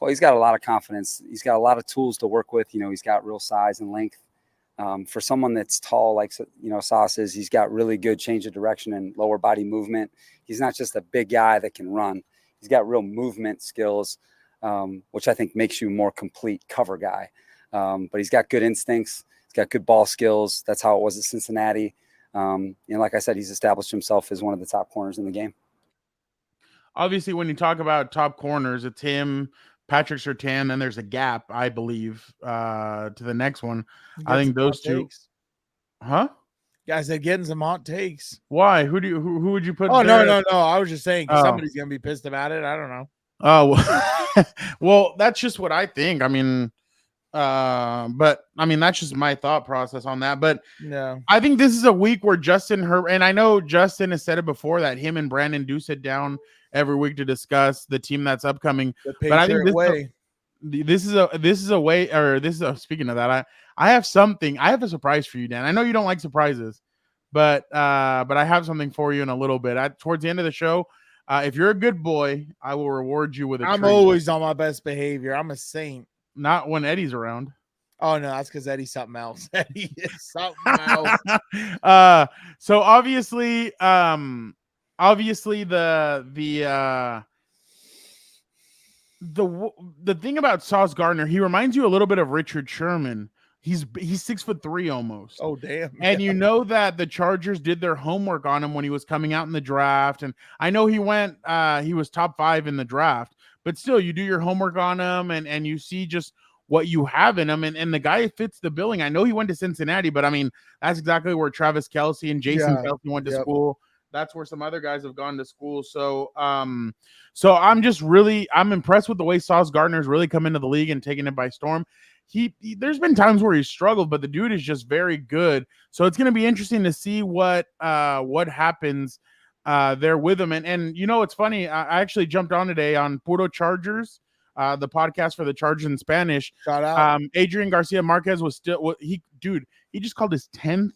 Speaker 6: Well, he's got a lot of confidence. He's got a lot of tools to work with. He's got real size and length. For someone that's tall, like Sauce is, he's got really good change of direction and lower body movement. He's not just a big guy that can run. He's got real movement skills, which I think makes you a more complete cover guy. But he's got good instincts. He's got good ball skills. That's how it was at Cincinnati. Like I said, he's established himself as one of the top corners in the game.
Speaker 1: Obviously, when you talk about top corners, it's him, Patrick Surtain, then there's a gap, I believe, to the next one. I think those two.
Speaker 2: Takes.
Speaker 1: Huh?
Speaker 2: Guys, they're getting some hot takes.
Speaker 1: Why? Who would you put?
Speaker 2: Oh, no. I was just saying somebody's gonna be pissed about it. I don't know.
Speaker 1: Oh, well, that's just what I think. I mean, but I mean, that's just my thought process on that. But
Speaker 2: yeah,
Speaker 1: I think this is a week where Justin and I know Justin has said it before that him and Brandon do sit down every week to discuss the team that's upcoming. But I think this is a way, speaking of that, I have a surprise for you, Dan. I know you don't like surprises, but I have something for you in a little bit. Towards the end of the show, if you're a good boy, I will reward you with a treat.
Speaker 2: I'm always on my best behavior. I'm a saint.
Speaker 1: Not when Eddie's around.
Speaker 2: Oh no, that's because Eddie's something else. Eddie is something else.
Speaker 1: So obviously the thing about Sauce Gardner, he reminds you a little bit of Richard Sherman. He's 6'3" almost.
Speaker 2: Oh damn!
Speaker 1: And you know that the Chargers did their homework on him when he was coming out in the draft. And I know he was top 5 in the draft, but still, you do your homework on him and you see just what you have in him. And the guy fits the billing. I know he went to Cincinnati, but I mean, that's exactly where Travis Kelce and Jason Kelce went to school. That's where some other guys have gone to school. So I'm impressed with the way Sauce Gardner's really come into the league and taken it by storm. There's been times where he's struggled, but the dude is just very good. So it's going to be interesting to see what happens there with him. And it's funny. I actually jumped on today on Puro Chargers, the podcast for the Chargers in Spanish.
Speaker 2: Shout out.
Speaker 1: Adrian Garcia Marquez was he just called his 10th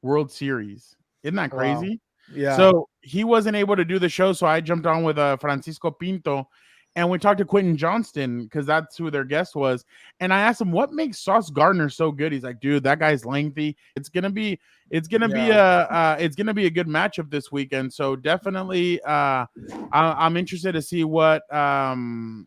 Speaker 1: World Series. Isn't that crazy?
Speaker 2: Wow. Yeah.
Speaker 1: So he wasn't able to do the show, so I jumped on with Francisco Pinto, and we talked to Quentin Johnston because that's who their guest was. And I asked him what makes Sauce Gardner so good. He's like, dude, that guy's lengthy. It's gonna be a good matchup this weekend. So definitely, I'm interested to see what happens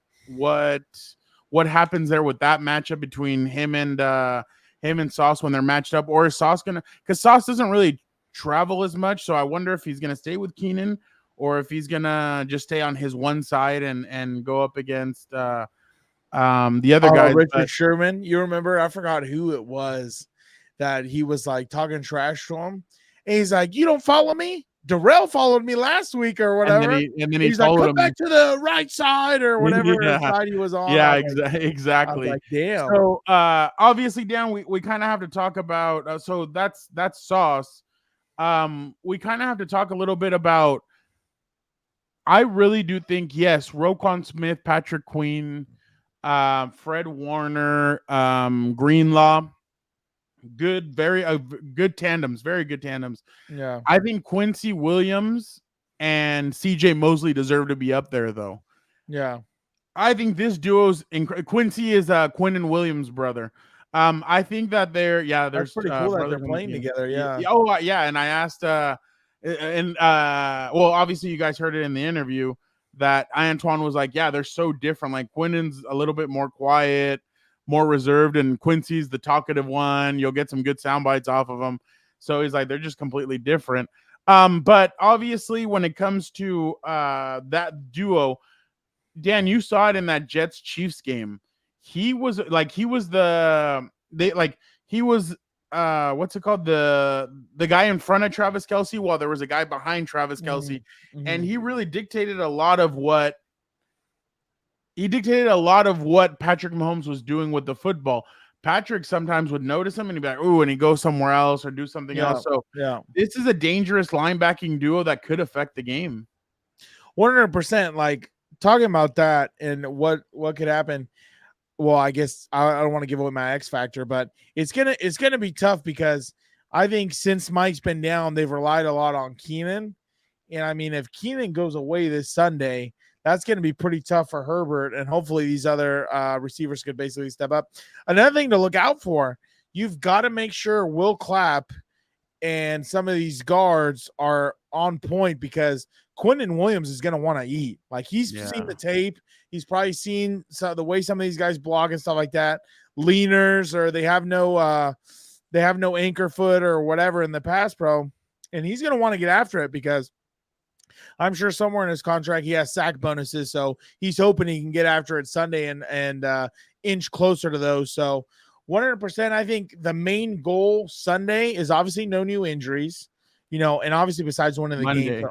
Speaker 1: there with that matchup between him and Sauce when they're matched up. Or is Sauce because Sauce doesn't really travel as much, so I wonder if he's gonna stay with Keenan or if he's gonna just stay on his one side and go up against the other guys.
Speaker 2: Richard Sherman, you remember? I forgot who it was that he was like talking trash to him, and he's like, "You don't follow me." Darrell followed me last week or whatever,
Speaker 1: and then he's
Speaker 2: like,
Speaker 1: "Come
Speaker 2: him back to the right side or whatever side he was on.
Speaker 1: Yeah, exactly.
Speaker 2: Like, damn.
Speaker 1: So obviously, Dan, we kind of have to talk about. So that's Sauce. We kind of have to talk a little bit about I really do think, yes, Roquan Smith, Patrick Queen, Fred Warner, Greenlaw, good tandems, very good tandems.
Speaker 2: Yeah.
Speaker 1: I think Quincy Williams and CJ Mosley deserve to be up there, though.
Speaker 2: Yeah.
Speaker 1: I think this duo's Quincy is Quinn and Williams' brother. I think that there's
Speaker 2: That's pretty cool that they're
Speaker 1: brothers on the
Speaker 2: playing
Speaker 1: team.
Speaker 2: together. Yeah.
Speaker 1: Yeah. And I asked, well, obviously you guys heard it in the interview that Antwan was like, yeah, they're so different. Like Quinnen's a little bit more quiet, more reserved, and Quincy's the talkative one. You'll get some good sound bites off of them. So he's like, they're just completely different. But obviously when it comes to that duo, Dan, you saw it in that Jets Chiefs game. He was what's it called? The guy in front of Travis Kelce while there was a guy behind Travis Kelce.
Speaker 2: Mm-hmm.
Speaker 1: And he really dictated a lot of what Patrick Mahomes was doing with the football. Patrick sometimes would notice him and he'd be like, ooh, and he'd go somewhere else or do something else. So this is a dangerous linebacking duo that could affect the game.
Speaker 2: 100%. Like talking about that and what could happen. Well, I guess I don't want to give away my X factor, but it's gonna be tough because I think since Mike's been down, they've relied a lot on Keenan. And I mean, if Keenan goes away this Sunday, that's going to be pretty tough for Herbert. And hopefully these other receivers could basically step up. Another thing to look out for, you've got to make sure Will Clapp and some of these guards are on point because Quentin Williams is going to want to eat. Like he's seen the tape. He's probably seen the way some of these guys block and stuff like that. Leaners, or they have no anchor foot or whatever in the pass pro. And he's going to want to get after it because I'm sure somewhere in his contract he has sack bonuses. So he's hoping he can get after it Sunday and inch closer to those. So 100%, I think the main goal Sunday is obviously no new injuries, and obviously besides winning the game.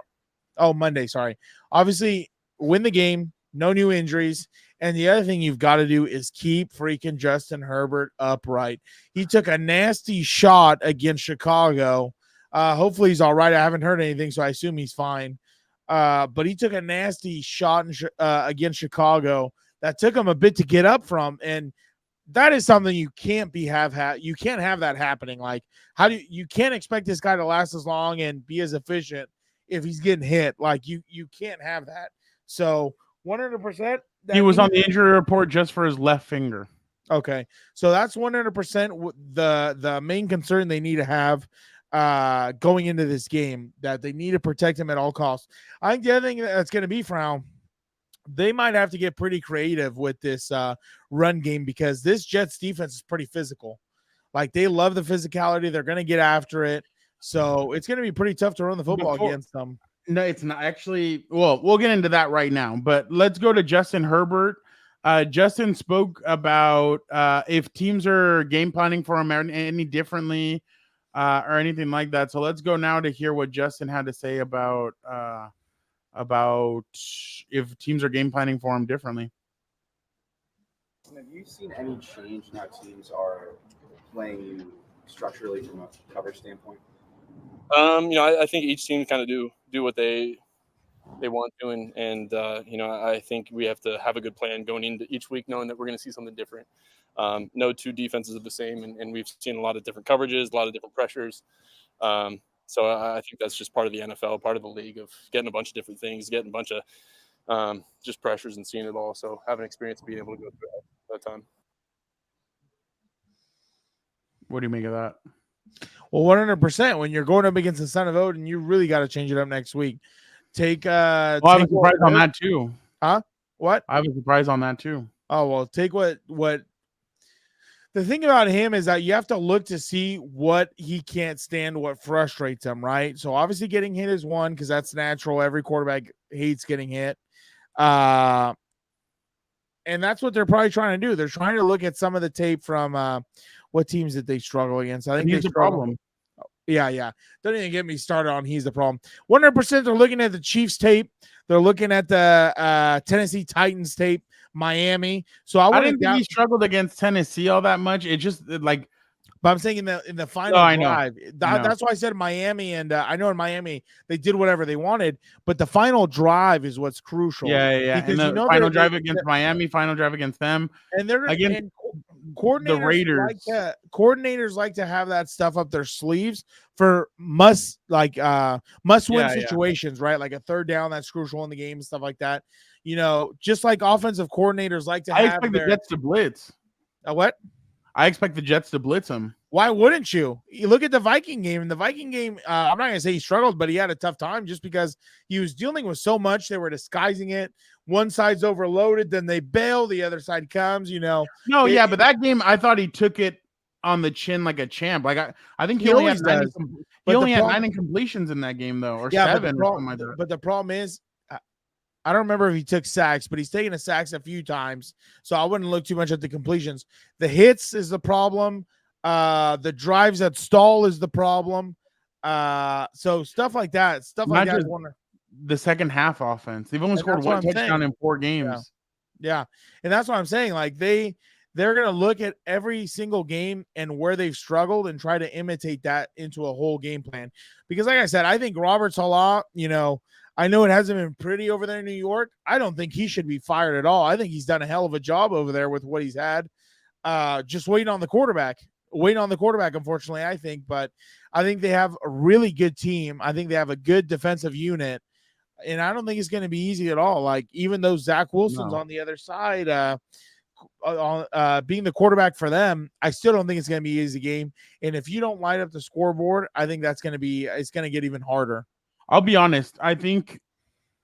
Speaker 2: Monday, sorry. Obviously win the game, no new injuries. And the other thing you've got to do is keep freaking Justin Herbert upright. He took a nasty shot against Chicago. Hopefully he's all right. I haven't heard anything, so I assume he's fine. But he took a nasty shot against Chicago that took him a bit to get up from. And that is something you can't you can't have that happening. Like you can't expect this guy to last as long and be as efficient if he's getting hit. Like you can't have that. So 100%.
Speaker 1: He was on the injury report just for his left finger.
Speaker 2: Okay. So that's 100% the main concern they need to have going into this game, that they need to protect him at all costs. I think the other thing that's going to be Frown, they might have to get pretty creative with this run game because this Jets defense is pretty physical. Like they love the physicality. They're going to get after it. So it's going to be pretty tough to run the football against them.
Speaker 1: No, it's not actually. Well, we'll get into that right now, but let's go to Justin Herbert. Justin spoke about if teams are game planning for him any differently or anything like that. So let's go now to hear what Justin had to say about if teams are game planning for him differently.
Speaker 4: Have you seen any change in how teams are playing you structurally from a coverage standpoint?
Speaker 7: I think each team kind of do what they want to, and I think we have to have a good plan going into each week, knowing that we're going to see something different. No two defenses are the same, and we've seen a lot of different coverages, a lot of different pressures. So I think that's just part of the NFL, part of the league, of getting a bunch of different things, getting a bunch of just pressures and seeing it all. So having experience being able to go through that time.
Speaker 1: What do you make of that?
Speaker 2: Well, 100%. When you're going up against the Son of Odin, you really got to change it up next week. I
Speaker 1: was surprised on that too.
Speaker 2: Huh? What?
Speaker 1: I was surprised on that too.
Speaker 2: Oh, well, take what the thing about him is that you have to look to see what he can't stand, what frustrates him, right? So obviously getting hit is one, because that's natural. Every quarterback hates getting hit. And that's what they're probably trying to do. They're trying to look at some of the tape from what teams did they struggle against. I think
Speaker 1: he's the problem.
Speaker 2: Yeah. Don't even get me started on he's the problem. 100% they're looking at the Chiefs tape. They're looking at the Tennessee Titans tape, Miami. So I
Speaker 1: didn't think he struggled against Tennessee all that much. It just like
Speaker 2: But I'm saying in the final
Speaker 1: I know.
Speaker 2: drive,
Speaker 1: I know.
Speaker 2: that's why I said Miami, and I know in Miami they did whatever they wanted, but the final drive is what's crucial.
Speaker 1: Yeah.
Speaker 2: Because
Speaker 1: And the final drive against Miami, final drive against them,
Speaker 2: and they're
Speaker 1: against
Speaker 2: and
Speaker 1: the Raiders.
Speaker 2: Coordinators like to have that stuff up their sleeves for must win situations, right? Like a third down that's crucial in the game and stuff like that. You know, just like offensive coordinators like to
Speaker 1: I
Speaker 2: have
Speaker 1: expect
Speaker 2: their
Speaker 1: the Jets to blitz.
Speaker 2: What?
Speaker 1: I expect the Jets to blitz him.
Speaker 2: Why wouldn't you? You look at the Viking game. In the Viking game, I'm not going to say he struggled, but he had a tough time just because he was dealing with so much. They were disguising it. One side's overloaded, then they bail. The other side comes, you know.
Speaker 1: No, but that game, I thought he took it on the chin like a champ. Like I think he only had 9 incompletions in that game, though, or 7 or something like that.
Speaker 2: But the problem is, I don't remember if he took sacks, but he's taken a sacks a few times. So I wouldn't look too much at the completions. The hits is the problem. The drives that stall is the problem. So stuff like that. Stuff like that.
Speaker 1: The second half offense. They've only scored 1 touchdown in 4 games.
Speaker 2: Yeah. And that's what I'm saying. Like they're going to look at every single game and where they've struggled and try to imitate that into a whole game plan. Because like I said, I think Robert Saleh, you know, I know it hasn't been pretty over there in New York. I don't think he should be fired at all. I think he's done a hell of a job over there with what he's had. Just waiting on the quarterback. Unfortunately, I think. But I think they have a really good team. I think they have a good defensive unit. And I don't think it's going to be easy at all. Like, even though Zach Wilson's on the other side, being the quarterback for them, I still don't think it's going to be an easy game. And if you don't light up the scoreboard, I think it's going to get even harder.
Speaker 1: I'll be honest. I think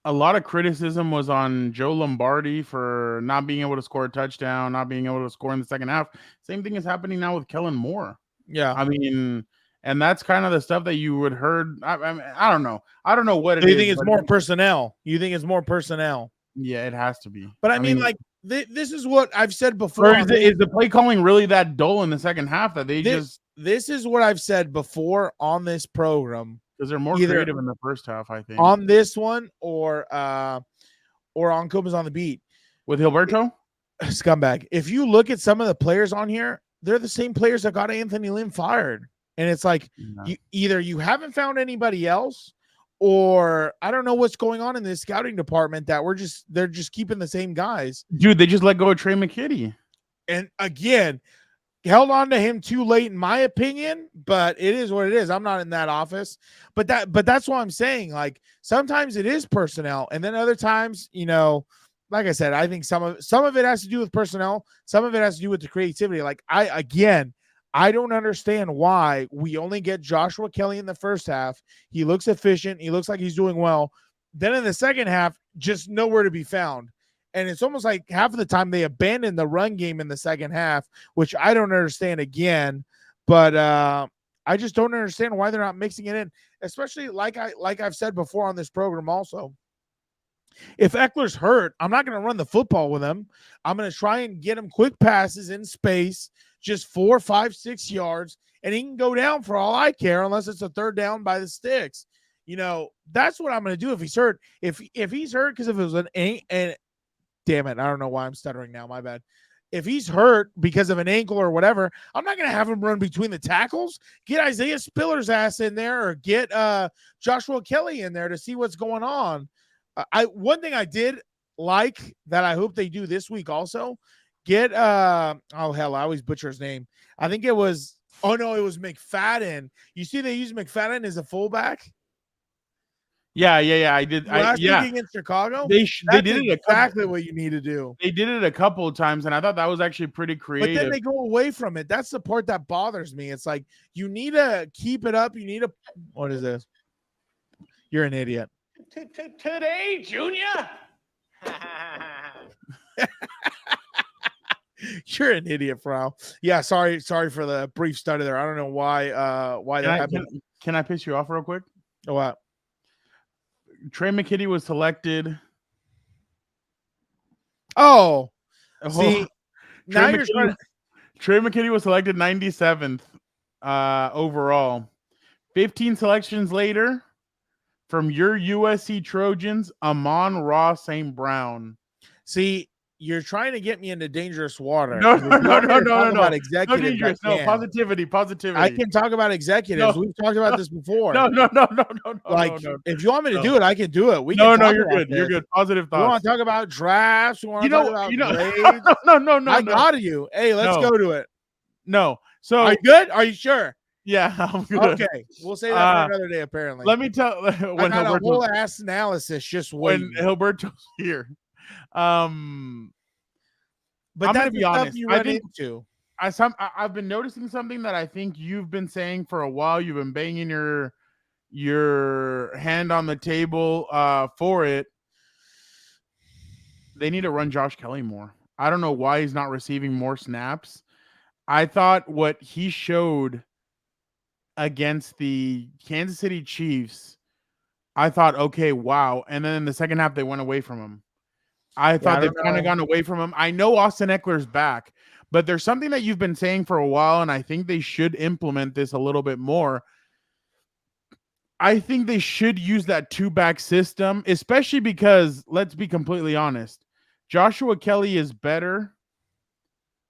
Speaker 1: a lot of criticism was on Joe Lombardi for not being able to score a touchdown, not being able to score in the second half. Same thing is happening now with Kellen Moore.
Speaker 2: Yeah.
Speaker 1: I mean, and that's kind of the stuff that you would heard. I mean, I don't know. I don't know what it
Speaker 2: is.
Speaker 1: You
Speaker 2: think it's more personnel? You think it's more personnel?
Speaker 1: Yeah, it has to be.
Speaker 2: But I mean, like, this is what I've said before.
Speaker 1: Is the play calling really that dull in the second half that
Speaker 2: This is what I've said before on this program.
Speaker 1: Because they're more creative in the first half, I think.
Speaker 2: On this one or on COMPAS on the Beat.
Speaker 1: With Gilberto?
Speaker 2: Scumbag. If you look at some of the players on here, they're the same players that got Anthony Lynn fired. And it's like, either you haven't found anybody else, or I don't know what's going on in this scouting department that they're just keeping the same guys.
Speaker 1: Dude, they just let go of Trey McKitty.
Speaker 2: And again, held on to him too late, in my opinion, but it is what it is. I'm not in that office, but that's what I'm saying. Like, sometimes it is personnel, and then other times, you know, like I said, I think some of it has to do with personnel. Some of it has to do with the creativity. Like, I don't understand why we only get Joshua Kelley in the first half. He looks efficient. He looks like he's doing well. Then in the second half, just nowhere to be found. And it's almost like half of the time they abandon the run game in the second half, which I don't understand again. But I just don't understand why they're not mixing it in, especially like I've said before on this program also. If Eckler's hurt, I'm not going to run the football with him. I'm going to try and get him quick passes in space, just 4, 5, 6 yards, and he can go down for all I care, unless it's a third down by the sticks. You know, that's what I'm going to do if he's hurt. If he's hurt, because if it was and damn it, I don't know why I'm stuttering now. My bad. If he's hurt because of an ankle or whatever, I'm not going to have him run between the tackles. Get Isaiah Spiller's ass in there, or get Joshua Kelley in there to see what's going on. One thing I did like that I hope they do this week also, get I always butcher his name. I think it was McFadden. You see they use McFadden as a fullback?
Speaker 1: Yeah, I did.
Speaker 2: Against Chicago,
Speaker 1: they did it
Speaker 2: exactly what you need to do.
Speaker 1: They did it a couple of times, and I thought that was actually pretty creative.
Speaker 2: But then they go away from it. That's the part that bothers me. It's like, you need to keep it up. You need to. What is this? You're an idiot.
Speaker 8: Today, Junior.
Speaker 2: You're an idiot, Frau. Yeah, sorry for the brief study there. I don't know why that happened.
Speaker 1: Can I piss you off real quick?
Speaker 2: Oh, what?
Speaker 1: Trey McKitty was selected.
Speaker 2: Oh, see, now you're trying to.
Speaker 1: Trey McKitty was selected 97th overall. 15 selections later, from your USC Trojans, Amon-Ra St. Brown.
Speaker 2: See, you're trying to get me into dangerous water.
Speaker 1: No,
Speaker 2: If you want me to talk about
Speaker 1: no
Speaker 2: executives,
Speaker 1: dangerous.
Speaker 2: I
Speaker 1: No,
Speaker 2: can.
Speaker 1: positivity.
Speaker 2: I can talk about executives.
Speaker 1: No.
Speaker 2: We've talked about this before.
Speaker 1: No.
Speaker 2: Like,
Speaker 1: No.
Speaker 2: if you want me to
Speaker 1: No.
Speaker 2: do it, I can do it. We
Speaker 1: No,
Speaker 2: can talk
Speaker 1: you're
Speaker 2: about
Speaker 1: good.
Speaker 2: this.
Speaker 1: You're good. Positive
Speaker 2: We want
Speaker 1: thoughts.
Speaker 2: to talk about drafts. We want
Speaker 1: You
Speaker 2: to talk
Speaker 1: know,
Speaker 2: about
Speaker 1: you know.
Speaker 2: grades.
Speaker 1: No.
Speaker 2: I got you. Hey, let's
Speaker 1: No.
Speaker 2: go to it.
Speaker 1: No. So
Speaker 2: Are you good? Are you sure?
Speaker 1: yeah, I'm good.
Speaker 2: Okay, we'll say that for another day. Apparently,
Speaker 1: Let me tell when
Speaker 2: I got a whole
Speaker 1: Hilberto's,
Speaker 2: ass analysis just
Speaker 1: when
Speaker 2: waiting.
Speaker 1: Hilberto's here.
Speaker 2: But
Speaker 1: I'm
Speaker 2: that's
Speaker 1: gonna
Speaker 2: the
Speaker 1: be
Speaker 2: stuff
Speaker 1: honest.
Speaker 2: you
Speaker 1: I
Speaker 2: run
Speaker 1: think
Speaker 2: into.
Speaker 1: I've been noticing something that I think you've been saying for a while. You've been banging your hand on the table for it. They need to run Josh Kelley more. I don't know why he's not receiving more snaps. I thought what he showed against the Kansas City Chiefs, I thought, okay, wow. And then in the second half, they went away from him. I thought they've kind of gone away from him. I know Austin Eckler's back, but there's something that you've been saying for a while, and I think they should implement this a little bit more. I think they should use that two-back system, especially because, let's be completely honest, Joshua Kelley is better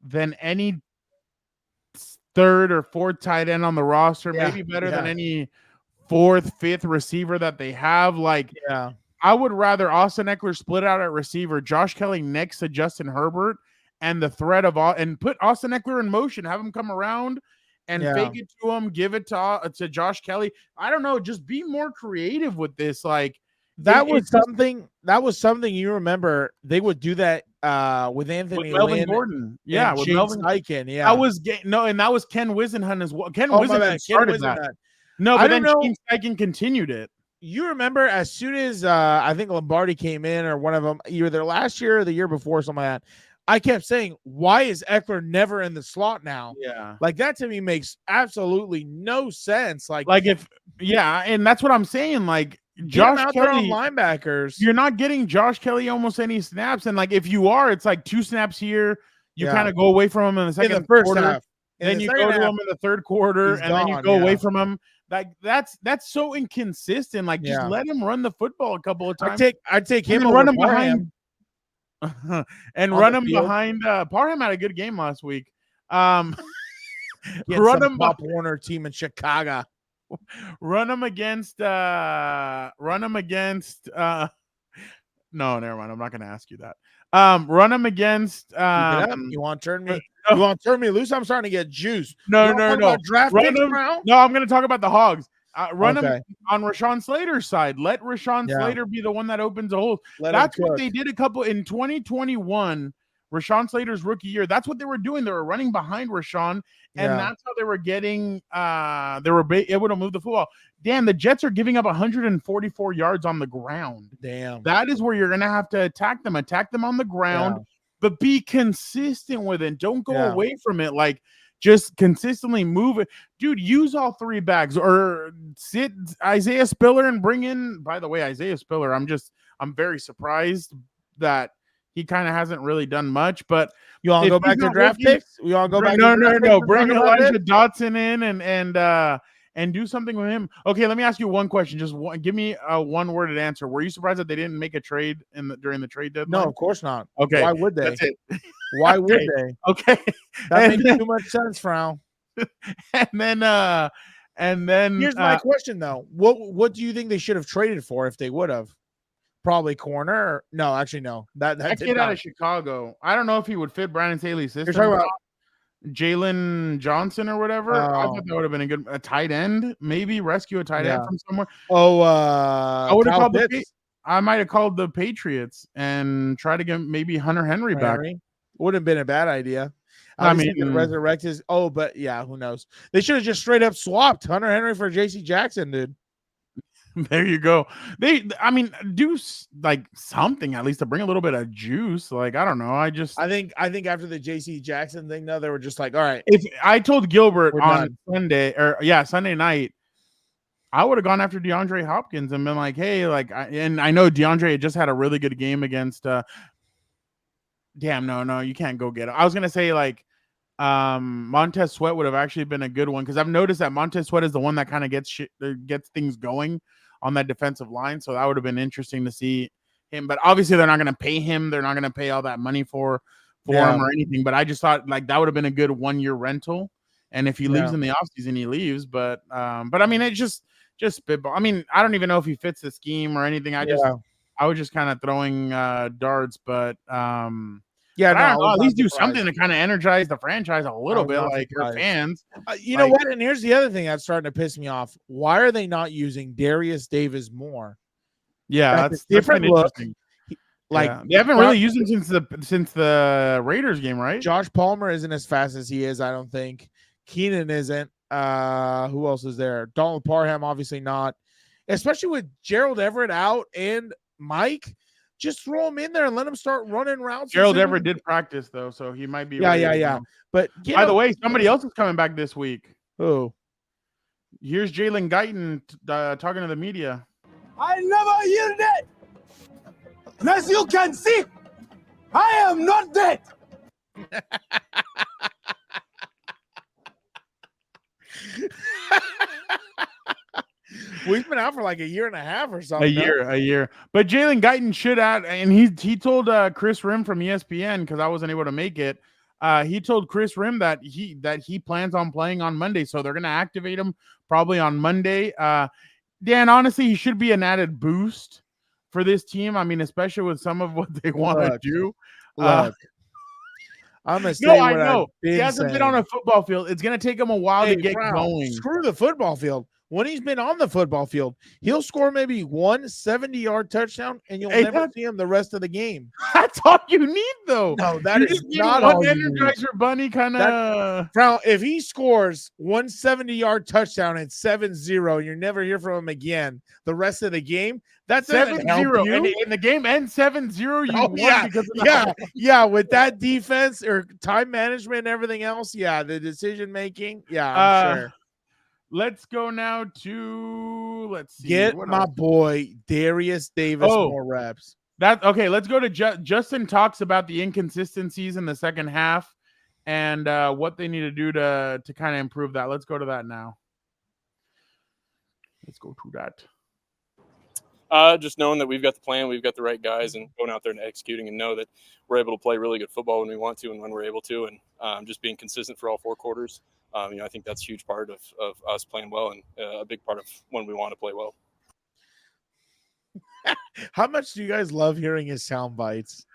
Speaker 1: than any third or fourth tight end on the roster, maybe better than any fourth, fifth receiver that they have. Like, I would rather Austin Eckler split out at receiver, Josh Kelley next to Justin Herbert, and the threat of and put Austin Eckler in motion, have him come around and fake it to him, give it to Josh Kelley. I don't know, just be more creative with this. Like,
Speaker 2: that was something you remember they would do that with Anthony
Speaker 1: Melvin Gordon. Yeah, with Melvin
Speaker 2: Steichen. Yeah.
Speaker 1: That was and that was Ken Wisenhunt as well. Ken Wisenhunt started that. No, but then Shane Steichen continued it.
Speaker 2: You remember as soon as I think Lombardi came in, or one of them, either last year or the year before, something like that, I kept saying, why is Eckler never in the slot now?
Speaker 1: Yeah.
Speaker 2: Like, that to me makes absolutely no sense. Like
Speaker 1: and that's what I'm saying. Like, Josh Kelley,
Speaker 2: linebackers.
Speaker 1: You're not getting Josh Kelley almost any snaps. And like, if you are, it's like 2 snaps here. You kind of go away from him in the
Speaker 2: first
Speaker 1: quarter.
Speaker 2: half.
Speaker 1: Then you go to him in the third quarter, and then you go away from him. Like, that's so inconsistent. Like, just let him run the football a couple of times.
Speaker 2: I'd take him
Speaker 1: and
Speaker 2: over
Speaker 1: run him
Speaker 2: Parham.
Speaker 1: behind and run him behind. Parham had a good game last week. Run him
Speaker 2: Pop Warner team in Chicago.
Speaker 1: Run him against. No, never mind. I'm not going to ask you that. Run him against.
Speaker 2: You want to turn me? You want to turn me loose? I'm starting to get juice.
Speaker 1: No.
Speaker 2: Draft picks, bro?
Speaker 1: No, I'm going to talk about the Hogs. Run him on Rashawn Slater's side. Let Rashawn Slater be the one that opens a hole. That's what they did in 2021. Rashawn Slater's rookie year. That's what they were doing. They were running behind Rashawn, and that's how they were getting. They were able to move the football. Damn, the Jets are giving up 144 yards on the ground.
Speaker 2: Damn,
Speaker 1: that is where you're gonna have to attack them. Attack them on the ground, but be consistent with it. Don't go away from it. Like, just consistently move it, dude. Use all 3 bags, or sit Isaiah Spiller and bring in. By the way, Isaiah Spiller, I'm very surprised that he kind of hasn't really done much. But
Speaker 2: you all go back to draft picks. We all go back.
Speaker 1: No. Bring Elijah Dotson in and do something with him. Okay, let me ask you one question. Just give me a one-worded answer. Were you surprised that they didn't make a trade during the trade deadline?
Speaker 2: No, of course not.
Speaker 1: Okay,
Speaker 2: why would they?
Speaker 1: That's it.
Speaker 2: Why would they?
Speaker 1: Okay,
Speaker 2: that makes too much sense, Frau.
Speaker 1: And then
Speaker 2: here's my question though. What do you think they should have traded for if they would have? Probably corner. No, actually, no. That
Speaker 1: kid out of Chicago. I don't know if he would fit Brandon Staley's system.
Speaker 2: You're talking about
Speaker 1: Jalen Johnson or whatever. I thought that would have been a tight end. Maybe rescue a tight end from somewhere.
Speaker 2: I
Speaker 1: would have called I might have called the Patriots and try to get maybe Hunter Henry back.
Speaker 2: Would have been a bad idea. I mean, resurrect his. Oh, but yeah, who knows? They should have just straight up swapped Hunter Henry for J.C. Jackson, dude.
Speaker 1: There you go. Do like something at least to bring a little bit of juice. Like, I don't know. I think
Speaker 2: after the J.C. Jackson thing, though, they were just like, all right.
Speaker 1: If I told Gilbert on Sunday night, I would have gone after DeAndre Hopkins and been like, hey, like, and I know DeAndre had just had a really good game against. No, you can't go get it. I was gonna say like, Montez Sweat would have actually been a good one because I've noticed that Montez Sweat is the one that kind of gets things going on that defensive line. So that would have been interesting to see him. But obviously, they're not going to pay him. They're not going to pay all that money for him or anything. But I just thought like that would have been a good 1 year rental. And if he leaves in the offseason, he leaves. But I mean, it just spitball. I mean, I don't even know if he fits the scheme or anything. I was just kind of throwing darts, but I don't know, at least do something to kind of energize the franchise a little bit, like your fans.
Speaker 2: You know what? And here's the other thing that's starting to piss me off. Why are they not using Darius Davis more?
Speaker 1: Yeah, that's different look. Like they haven't really used him since the Raiders game, right?
Speaker 2: Josh Palmer isn't as fast as he is, I don't think. Keenan isn't. Who else is there? Donald Parham, obviously not. Especially with Gerald Everett out and Mike, just throw him in there and let him start running routes.
Speaker 1: Gerald Everett did practice though, so he might be.
Speaker 2: Yeah. But
Speaker 1: by the way, somebody else is coming back this week.
Speaker 2: Who?
Speaker 1: Here's Jalen Guyton talking to the media.
Speaker 9: I never yielded. And as you can see, I am not dead.
Speaker 2: We've been out for like a year and a half or something.
Speaker 1: A year. But Jalen Guyton should add, and he told Chris Rim from ESPN, because I wasn't able to make it. He told Chris Rim that he plans on playing on Monday, so they're going to activate him probably on Monday. Dan, honestly, he should be an added boost for this team. I mean, especially with some of what they want to do.
Speaker 2: Look, I'm gonna say
Speaker 1: I know he hasn't been on a football field. It's going to take him a while to get going.
Speaker 2: Screw the football field. When he's been on the football field, he'll score maybe one 70-yard touchdown, and you'll never see him the rest of the game.
Speaker 1: That's all you need, though.
Speaker 2: No, that is not all you need.
Speaker 1: Energizer Bunny kind of.
Speaker 2: If he scores one 70-yard touchdown and 7-0, and you never hear from him again the rest of the game, that's 7-0.
Speaker 1: And the game ends 7-0. You won because of
Speaker 2: that. With that defense or time management and everything else, the decision making, I'm sure.
Speaker 1: Let's go now to let's see.
Speaker 2: Get my boy Darius Davis more reps.
Speaker 1: Okay. Let's go to Justin talks about the inconsistencies in the second half and what they need to do to kind of improve that. Let's go to that now. Let's go to that.
Speaker 7: Just knowing that we've got the plan, we've got the right guys, and going out there and executing, and know that we're able to play really good football when we want to and when we're able to, and just being consistent for all 4 quarters. I think that's a huge part of us playing well, and a big part of when we want to play well.
Speaker 2: How much do you guys love hearing his sound bites?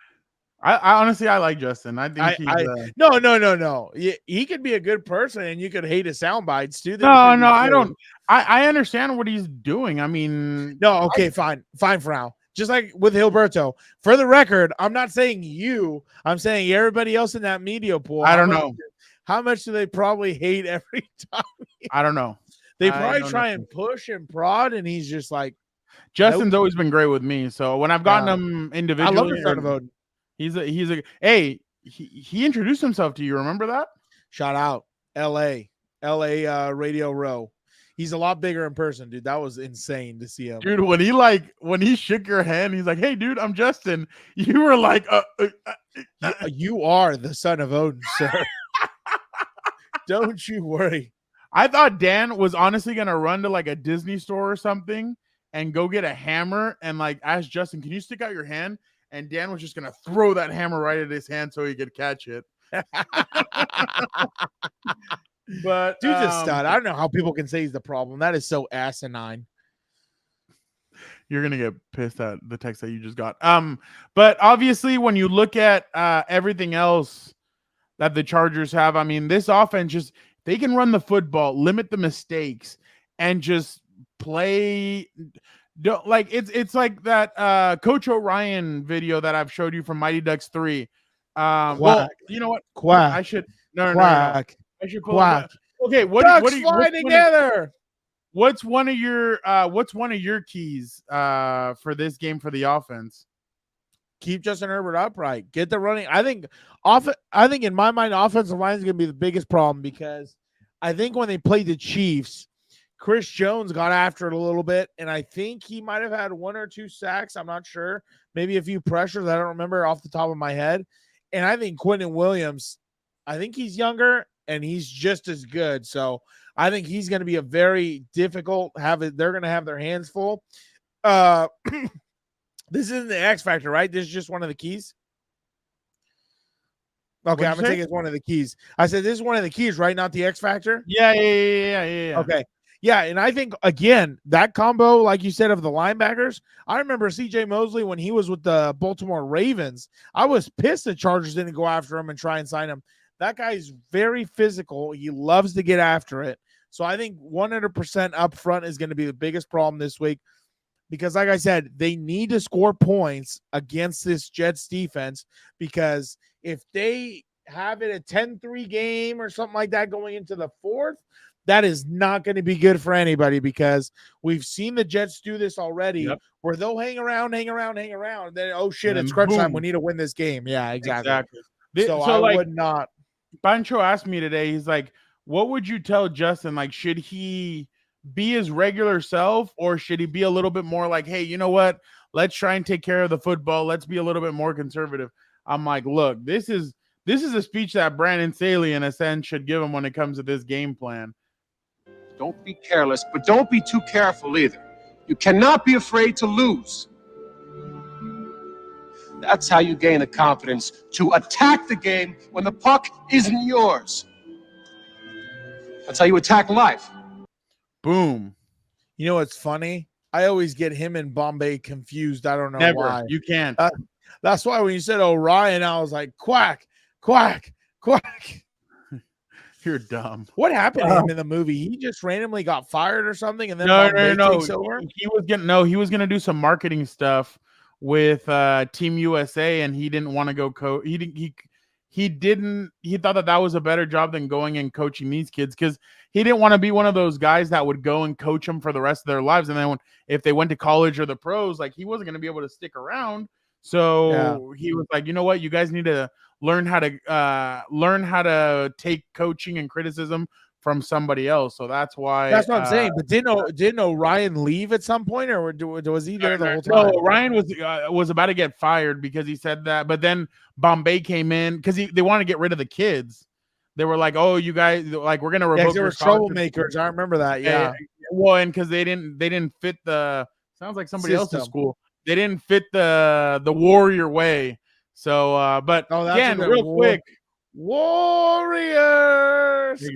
Speaker 1: I honestly, I like Justin. I think
Speaker 2: no. He could be a good person, and you could hate his sound bites too.
Speaker 1: No, I don't. I understand what he's doing. I mean,
Speaker 2: no, okay, fine for now. Just like with Hilberto. For the record, I'm not saying you. I'm saying everybody else in that media pool.
Speaker 1: I don't know.
Speaker 2: How much do they probably hate every time?
Speaker 1: I don't know.
Speaker 2: They probably try and push and prod, and he's just like.
Speaker 1: Justin's always been great with me. So when I've gotten him individually,
Speaker 2: I love him.
Speaker 1: He's a hey, he introduced himself to you. Remember that?
Speaker 2: Shout out LA Radio Row. He's a lot bigger in person, dude. That was insane to see him.
Speaker 1: Dude, when he shook your hand, he's like, "Hey, dude, I'm Justin." You were like,
Speaker 2: you are the son of Odin, sir. Don't you worry.
Speaker 1: I thought Dan was honestly going to run to like a Disney store or something and go get a hammer and like ask Justin, "Can you stick out your hand?" And Dan was just going to throw that hammer right at his hand so he could catch it. But
Speaker 2: dude's a stud. I don't know how people can say he's the problem. That is so asinine.
Speaker 1: You're going to get pissed at the text that you just got. But obviously when you look at everything else that the Chargers have, I mean, this offense just, they can run the football, limit the mistakes, and just play. Like it's like that Coach O'Ryan video that I've showed you from Mighty Ducks 3. Well, you know what?
Speaker 2: Quack.
Speaker 1: I should
Speaker 2: quack.
Speaker 1: I should pull it. Okay, what are you
Speaker 2: fly together?
Speaker 1: What's one of your keys for this game for the offense?
Speaker 2: Keep Justin Herbert upright. Get the running. I think in my mind, offensive line is going to be the biggest problem, because I think when they played the Chiefs, Chris Jones got after it a little bit, and I think he might have had 1 or 2 sacks. I'm not sure. Maybe a few pressures. I don't remember off the top of my head. And I think Quentin Williams, I think he's younger, and he's just as good. So I think he's going to be a very difficult. They're going to have their hands full. This isn't the X factor, right? This is just one of the keys. Okay,
Speaker 1: What'd
Speaker 2: I'm
Speaker 1: you
Speaker 2: gonna
Speaker 1: say?
Speaker 2: take it as one of the keys. I said this is one of the keys, right? Not the X factor.
Speaker 1: Yeah.
Speaker 2: Okay. Yeah, and I think again that combo, like you said, of the linebackers. I remember C.J. Mosley when he was with the Baltimore Ravens. I was pissed the Chargers didn't go after him and try and sign him. That guy's very physical. He loves to get after it. So I think 100% up front is going to be the biggest problem this week because, like I said, they need to score points against this Jets defense because if they have it a 10-3 game or something like that going into the fourth, that is not going to be good for anybody because we've seen the Jets do this already where they'll hang around. And then, oh, shit, it's crunch time. We need to win this game. Yeah, exactly. So I would not.
Speaker 1: Pancho asked me today, he's like, what would you tell Justin? Like, should he be his regular self or should he be a little bit more like, hey, you know what? Let's try and take care of the football. Let's be a little bit more conservative. I'm like, look, this is a speech that Fernando Staley, in a sense, should give him when it comes to this game plan.
Speaker 10: Don't be careless, but don't be too careful either. You cannot be afraid to lose. That's how you gain the confidence to attack the game when the puck isn't yours. That's how you attack life.
Speaker 1: Boom.
Speaker 2: You know what's funny? I always get him and Bombay confused. I don't know why.
Speaker 1: You can't.
Speaker 2: That's why when you said Orion, I was like, quack, quack, quack.
Speaker 1: You're dumb.
Speaker 2: What happened to him in the movie? He just randomly got fired or something, and then
Speaker 1: no.
Speaker 2: takes over?
Speaker 1: He was gonna do some marketing stuff with Team USA, and he didn't want to go coach. He thought that was a better job than going and coaching these kids because he didn't want to be one of those guys that would go and coach them for the rest of their lives. And then if they went to college or the pros, like he wasn't going to be able to stick around. So he was like, you know what? You guys need to learn how to take coaching and criticism from somebody else. So that's why.
Speaker 2: That's what I'm saying. But didn't Orion leave at some point, or was he there the whole time?
Speaker 1: No, Ryan was about to get fired because he said that. But then Bombay came in because they wanted to get rid of the kids. They were like, "Oh, you guys, like we're gonna revoke."
Speaker 2: There were troublemakers. I remember that. Yeah.
Speaker 1: Well, and because they didn't fit the. Sounds like somebody else's school. They didn't fit the Warrior way. So, but again, real quick.
Speaker 2: Warriors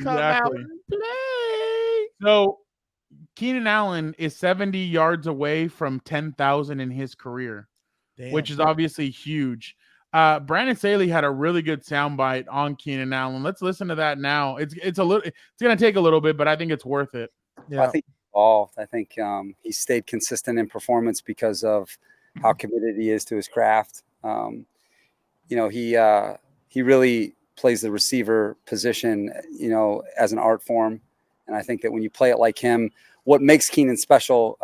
Speaker 2: come out and play.
Speaker 1: So Keenan Allen is 70 yards away from 10,000 in his career, which is obviously huge. Fernando Staley had a really good soundbite on Keenan Allen. Let's listen to that now. It's going to take a little bit, but I think it's worth it.
Speaker 6: Yeah. I think he evolved. I think he stayed consistent in performance because of how committed he is to his craft. He really plays the receiver position, as an art form. And I think that when you play it like him, what makes Keenan special,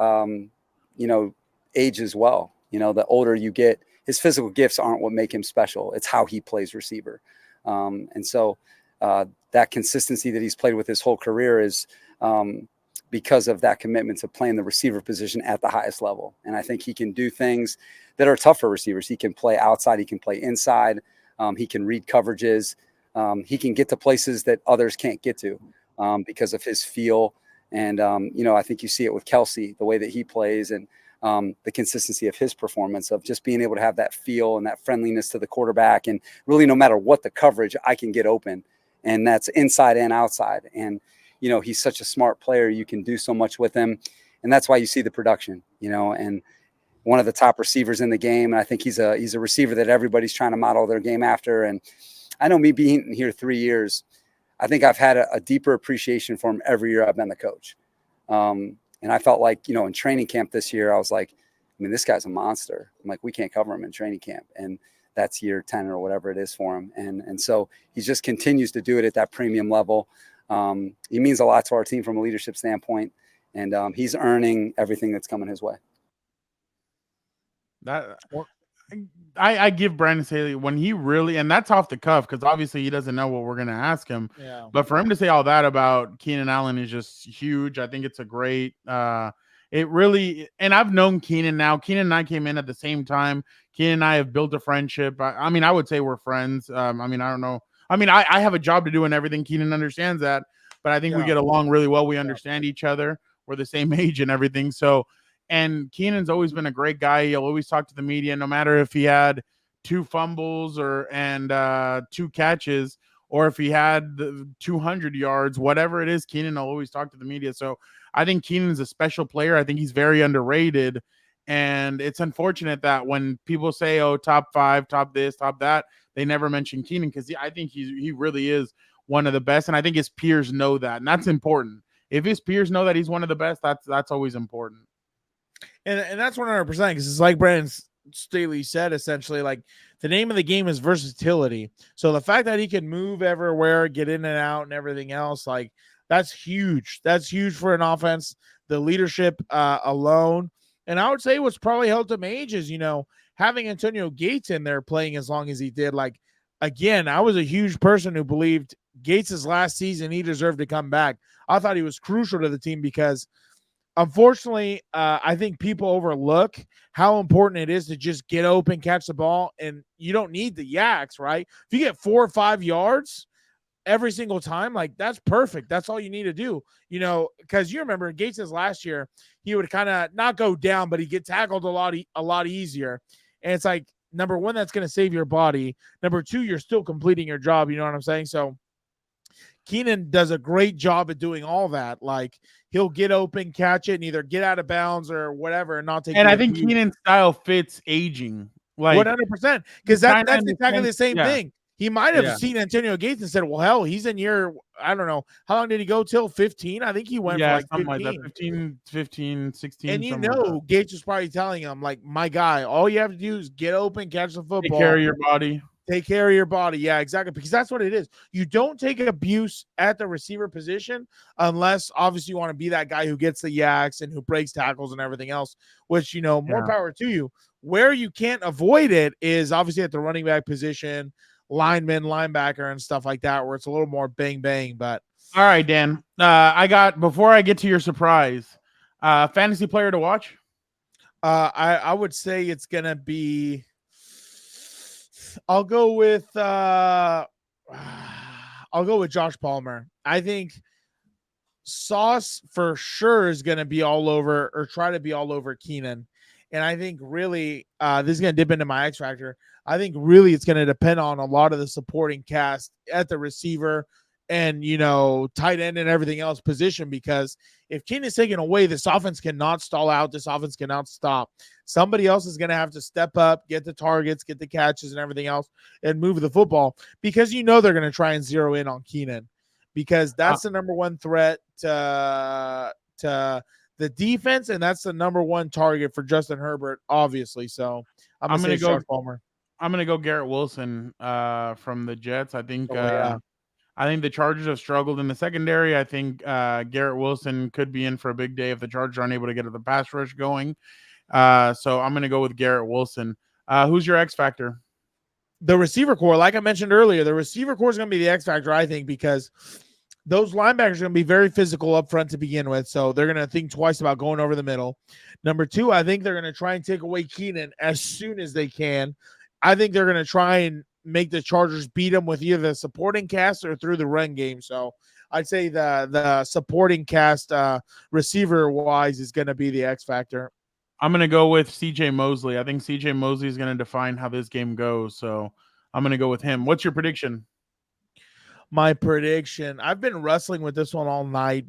Speaker 6: ages well. The older you get, his physical gifts aren't what make him special. It's how he plays receiver. And so that consistency that he's played with his whole career is because of that commitment to playing the receiver position at the highest level. And I think he can do things that are tough for receivers. He can play outside. He can play inside. He can read coverages. He can get to places that others can't get to because of his feel. And, I think you see it with Kelley, the way that he plays and the consistency of his performance of just being able to have that feel and that friendliness to the quarterback. And really, no matter what the coverage, I can get open. And that's inside and outside. And, he's such a smart player. You can do so much with him. And that's why you see the production, and one of the top receivers in the game. And I think he's a receiver that everybody's trying to model their game after. And I know me being here 3 years, I think I've had a deeper appreciation for him every year I've been the coach. And I felt like, in training camp this year, I was like, this guy's a monster. I'm like, we can't cover him in training camp. And that's year 10 or whatever it is for him. And so he just continues to do it at that premium level. He means a lot to our team from a leadership standpoint. And he's earning everything that's coming his way.
Speaker 1: I give Fernando Staley when he really, and that's off the cuff because obviously he doesn't know what we're going to ask him.
Speaker 2: Yeah.
Speaker 1: But for him to say all that about Keenan Allen is just huge. I think it's a great, it really, and I've known Keenan now. Keenan and I came in at the same time. Keenan and I have built a friendship. I would say we're friends. I don't know. I have a job to do and everything. Keenan understands that, but I think we get along really well. We understand each other. We're the same age and everything. So And Keenan's always been a great guy. He'll always talk to the media, no matter if he had 2 fumbles and 2 catches, or if he had the 200 yards, whatever it is, Keenan will always talk to the media. So I think Keenan's a special player. I think he's very underrated. And it's unfortunate that when people say, oh, top 5, top this, top that, they never mention Keenan, because I think he really is one of the best. And I think his peers know that. And that's important. If his peers know that he's one of the best, that's always important.
Speaker 2: And that's 100%, because it's like Brandon Staley said, essentially, like, the name of the game is versatility. So the fact that he can move everywhere, get in and out and everything else, like, that's huge. That's huge for an offense. The leadership alone. And I would say what's probably helped him age is, having Antonio Gates in there playing as long as he did. Like, again, I was a huge person who believed Gates' last season, he deserved to come back. I thought he was crucial to the team because, unfortunately, I think people overlook how important it is to just get open, catch the ball, and you don't need the yaks, right? If you get 4 or 5 yards every single time, like, that's perfect. That's all you need to do, because you remember Gates' last year, he would kind of not go down, but he'd get tackled a lot easier. And it's like, number one, that's going to save your body. Number two, you're still completing your job. You know what I'm saying? So Keenan does a great job at doing all that. Like, he'll get open, catch it, and either get out of bounds or whatever, and not take.
Speaker 1: And I think Keenan's style fits aging, like
Speaker 2: 100%, because that's exactly the same thing. He might have seen Antonio Gates and said, well, hell, he's in year, I don't know. How long did he go till? 15? I think he went for like 15.
Speaker 1: Something like that. 15, 16.
Speaker 2: And Gates was probably telling him, like, my guy, all you have to do is get open, catch the football.
Speaker 1: Take care of your body.
Speaker 2: Take care of your body. Yeah, exactly. Because that's what it is. You don't take abuse at the receiver position unless, obviously, you want to be that guy who gets the yaks and who breaks tackles and everything else, which, more power to you. Where you can't avoid it is obviously at the running back position, lineman, linebacker, and stuff like that, where it's a little more bang bang. But
Speaker 1: all right, Dan, before I get to your surprise, fantasy player to watch.
Speaker 2: I would say it's gonna be, I'll go with Josh Palmer. I think Sauce for sure is gonna be all over, or try to be all over, Keenan. And I think really this is gonna dip into my X factor. I think really it's going to depend on a lot of the supporting cast at the receiver and, tight end and everything else position, because if Keenan is taken away, this offense cannot stall out. This offense cannot stop. Somebody else is going to have to step up, get the targets, get the catches and everything else, and move the football, because they're going to try and zero in on Keenan, because that's the number one threat to the defense, and that's the number one target for Justin Herbert, obviously. So I'm going to go Palmer.
Speaker 1: I'm going to go Garrett Wilson from the Jets. I think I think the Chargers have struggled in the secondary. I think Garrett Wilson could be in for a big day if the Chargers aren't able to get the pass rush going. So I'm going to go with Garrett Wilson. Who's your X factor?
Speaker 2: The receiver core. Like I mentioned earlier, the receiver core is going to be the X factor, I think, because those linebackers are going to be very physical up front to begin with. So they're going to think twice about going over the middle. Number two, I think they're going to try and take away Keenan as soon as they can. I think they're going to try and make the Chargers beat them with either the supporting cast or through the run game. So I'd say the supporting cast receiver-wise is going to be the X factor.
Speaker 1: I'm going to go with C.J. Mosley. I think C.J. Mosley is going to define how this game goes. So I'm going to go with him. What's your prediction?
Speaker 2: My prediction, I've been wrestling with this one all night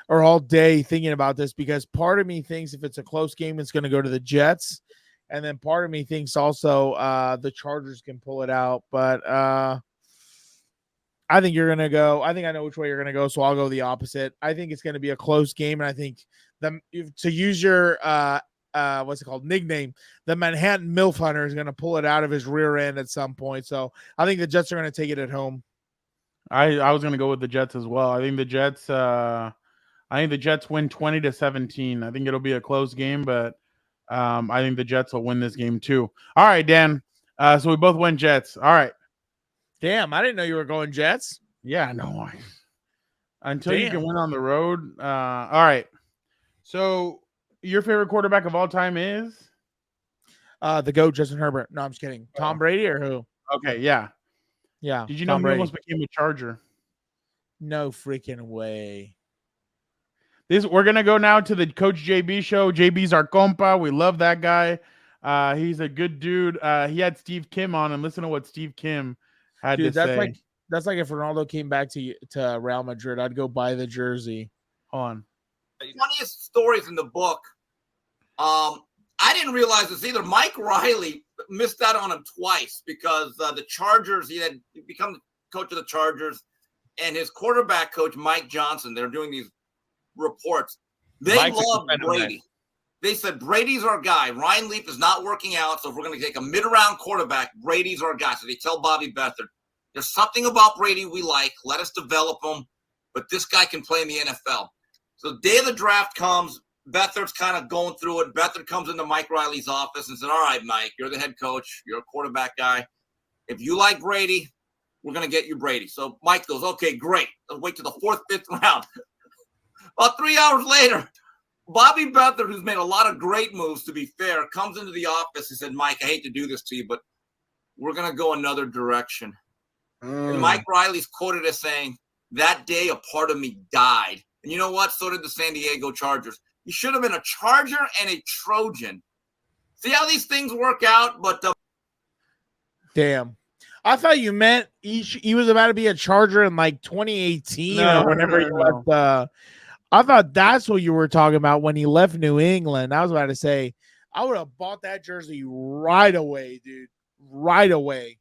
Speaker 2: or all day thinking about this, because part of me thinks if it's a close game, it's going to go to the Jets. And then part of me thinks also the Chargers can pull it out. But I think you're going to go. I think I know which way you're going to go, so I'll go the opposite. I think it's going to be a close game, and I think to use your nickname, the Manhattan MILF Hunter is going to pull it out of his rear end at some point. So I think the Jets are going to take it at home.
Speaker 1: I was going to go with the Jets as well. I think the Jets win 20-17. I think it'll be a close game, but I think the Jets will win this game too. All right, Dan. So we both went Jets. All right.
Speaker 2: Damn, I didn't know you were going Jets.
Speaker 1: Yeah, no. Until you can win on the road. All right. So your favorite quarterback of all time is?
Speaker 2: The GOAT, Justin Herbert. No, I'm just kidding. Tom Brady or who?
Speaker 1: Okay, yeah.
Speaker 2: Yeah.
Speaker 1: Did you know he almost became a Charger?
Speaker 2: No freaking way.
Speaker 1: We're gonna go now to the Coach JB show. JB's our compa. We love that guy. He's a good dude. He had Steve Kim on, and listen to what Steve Kim had
Speaker 2: Dude,
Speaker 1: to say.
Speaker 2: That's like if Ronaldo came back to Real Madrid, I'd go buy the jersey.
Speaker 1: Hold on.
Speaker 11: Funniest stories in the book. I didn't realize this either. Mike Riley missed out on him twice because the Chargers, he had become the coach of the Chargers, and his quarterback coach, Mike Johnson, they're doing these reports. They love Brady. They said, Brady's our guy. Ryan Leaf is not working out, so if we're going to take a mid-round quarterback, Brady's our guy. So they tell Bobby Beathard, there's something about Brady we like. Let us develop him, but this guy can play in the NFL. So the day of the draft comes, Beathard's kind of going through it. Beathard comes into Mike Riley's office and said, all right, Mike, you're the head coach. You're a quarterback guy. If you like Brady, we're going to get you Brady. So Mike goes, okay, great. Let's wait to the 4th, 5th round. About 3 hours later, Bobby Beathard, who's made a lot of great moves, to be fair, comes into the office and said, Mike, I hate to do this to you, but we're going to go another direction. And Mike Riley's quoted as saying, that day a part of me died. And you know what? So did the San Diego Chargers. You should have been a Charger and a Trojan. See how these things work out? But
Speaker 2: damn. I thought you meant he was about to be a Charger in like 2018 or whenever he left. I thought that's what you were talking about when he left New England. I was about to say, I would have bought that jersey right away, dude. Right away.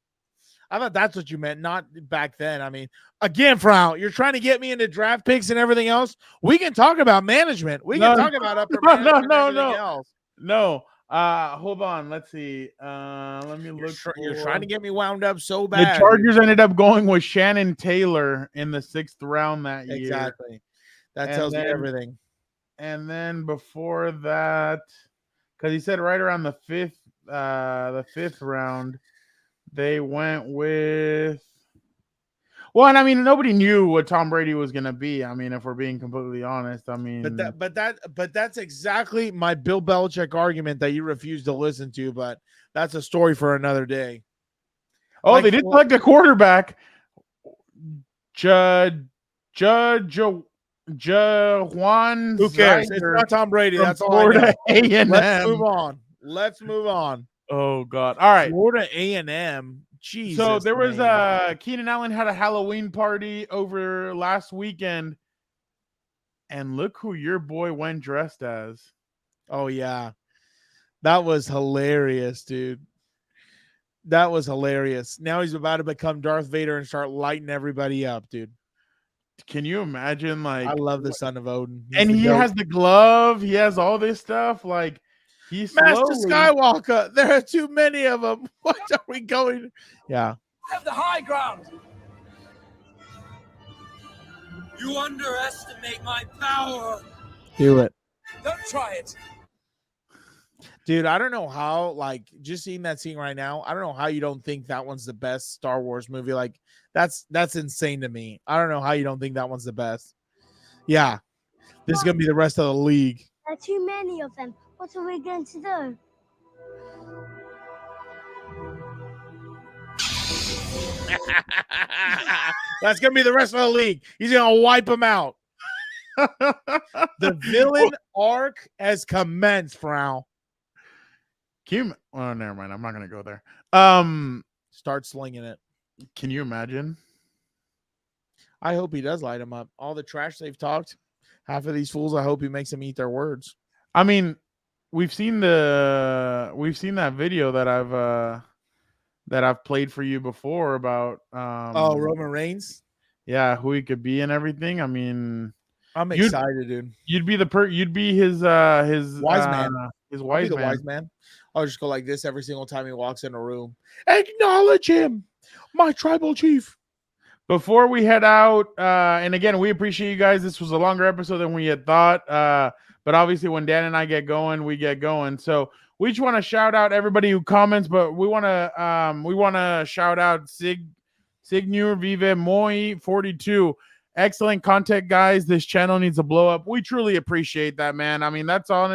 Speaker 2: I thought that's what you meant, not back then. I mean, again, Frau, you're trying to get me into draft picks and everything else. We can talk about management. We can talk about upper management and everything else.
Speaker 1: No. Hold on. Let's see. Let me look.
Speaker 2: You're trying to get me wound up so bad.
Speaker 1: The Chargers ended up going with Shannon Taylor in the 6th round that year.
Speaker 2: Exactly. That tells me everything.
Speaker 1: And then before that, because he said right around the 5th round, they went with. Well, and I mean, nobody knew what Tom Brady was going to be. I mean, if we're being completely honest, I mean,
Speaker 2: but that's exactly my Bill Belichick argument that you refuse to listen to. But that's a story for another day.
Speaker 1: Oh, they did select a quarterback. Juan.
Speaker 2: Who cares? It's not Tom Brady. That's all I know. Let's move on.
Speaker 1: Oh God! All right,
Speaker 2: Florida A&M. Jesus.
Speaker 1: So there was Keenan Allen had a Halloween party over last weekend, and look who your boy went dressed as.
Speaker 2: Oh yeah, that was hilarious, dude. That was hilarious. Now he's about to become Darth Vader and start lighting everybody up, dude.
Speaker 1: Can you imagine? Like,
Speaker 2: I love the son of Odin.
Speaker 1: And he has the glove. He has all this stuff. Like, he's
Speaker 2: Master Skywalker. There are too many of them. What are we going? Yeah.
Speaker 9: I have the high ground. You underestimate my power.
Speaker 2: Do it.
Speaker 9: Don't try it.
Speaker 2: Dude, I don't know how, like, just seeing that scene right now, I don't know how you don't think that one's the best Star Wars movie. Like, that's insane to me. I don't know how you don't think that one's the best. Yeah. This is going to be the rest of the league.
Speaker 12: There are too many of them. What are we going to do?
Speaker 2: That's going to be the rest of the league. He's going to wipe them out. The villain arc has commenced, Frau.
Speaker 1: Oh, never mind. I'm not going to go there.
Speaker 2: Start slinging it.
Speaker 1: Can you imagine?
Speaker 2: I hope he does light them up. All the trash they've talked, half of these fools, I hope he makes them eat their words.
Speaker 1: I mean, we've seen that video that I've played for you before about
Speaker 2: Roman Reigns.
Speaker 1: Yeah, who he could be and everything. I mean,
Speaker 2: I'm excited, dude.
Speaker 1: You'd be his
Speaker 2: wise man.
Speaker 1: His wise man.
Speaker 2: Wise man. I'll just go like this every single time he walks in a room. Acknowledge him, my tribal chief.
Speaker 1: Before we head out, and again, we appreciate you guys. This was a longer episode than we had thought. But obviously when Dan and I get going, we get going. So we just want to shout out everybody who comments, but we want to shout out Signor Vive Moi 42. Excellent content, guys. This channel needs to blow up. We truly appreciate that, man. I mean, that's why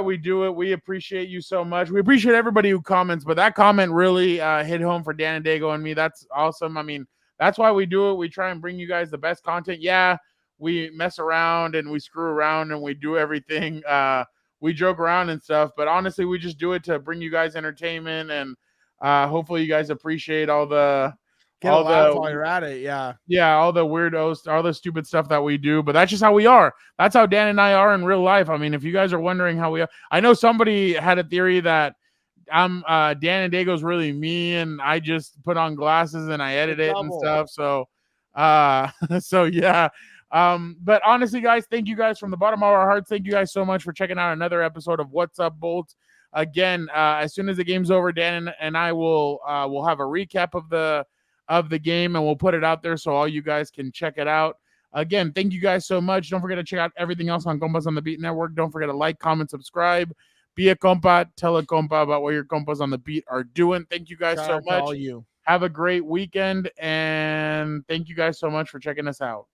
Speaker 1: we do it. We appreciate you so much. We appreciate everybody who comments, but that comment really hit home for Dan and Daygo and me. That's awesome. I mean, that's why we do it. We try and bring you guys the best content. Yeah, we mess around and we screw around and we do everything. We joke around and stuff, but honestly, we just do it to bring you guys entertainment, and hopefully you guys appreciate all the
Speaker 2: Get a laugh while you're at it. Yeah.
Speaker 1: all the weirdos, all the stupid stuff that we do, but that's just how we are. That's how Dan and I are in real life. I mean, if you guys are wondering how we are, I know somebody had a theory that I'm Dan and Daygo's really me, and I just put on glasses and I edit it and stuff. So so yeah. But honestly, guys, thank you guys from the bottom of our hearts. Thank you guys so much for checking out another episode of What's Up, Bolts. Again, as soon as the game's over, Dan and I will have a recap of the game, and we'll put it out there so all you guys can check it out. Again, thank you guys so much. Don't forget to check out everything else on Compas on the Beat Network. Don't forget to like, comment, subscribe. Be a compa. Tell a compa about what your compas on the beat are doing. Thank you guys so much.
Speaker 2: All you.
Speaker 1: Have a great weekend, and thank you guys so much for checking us out.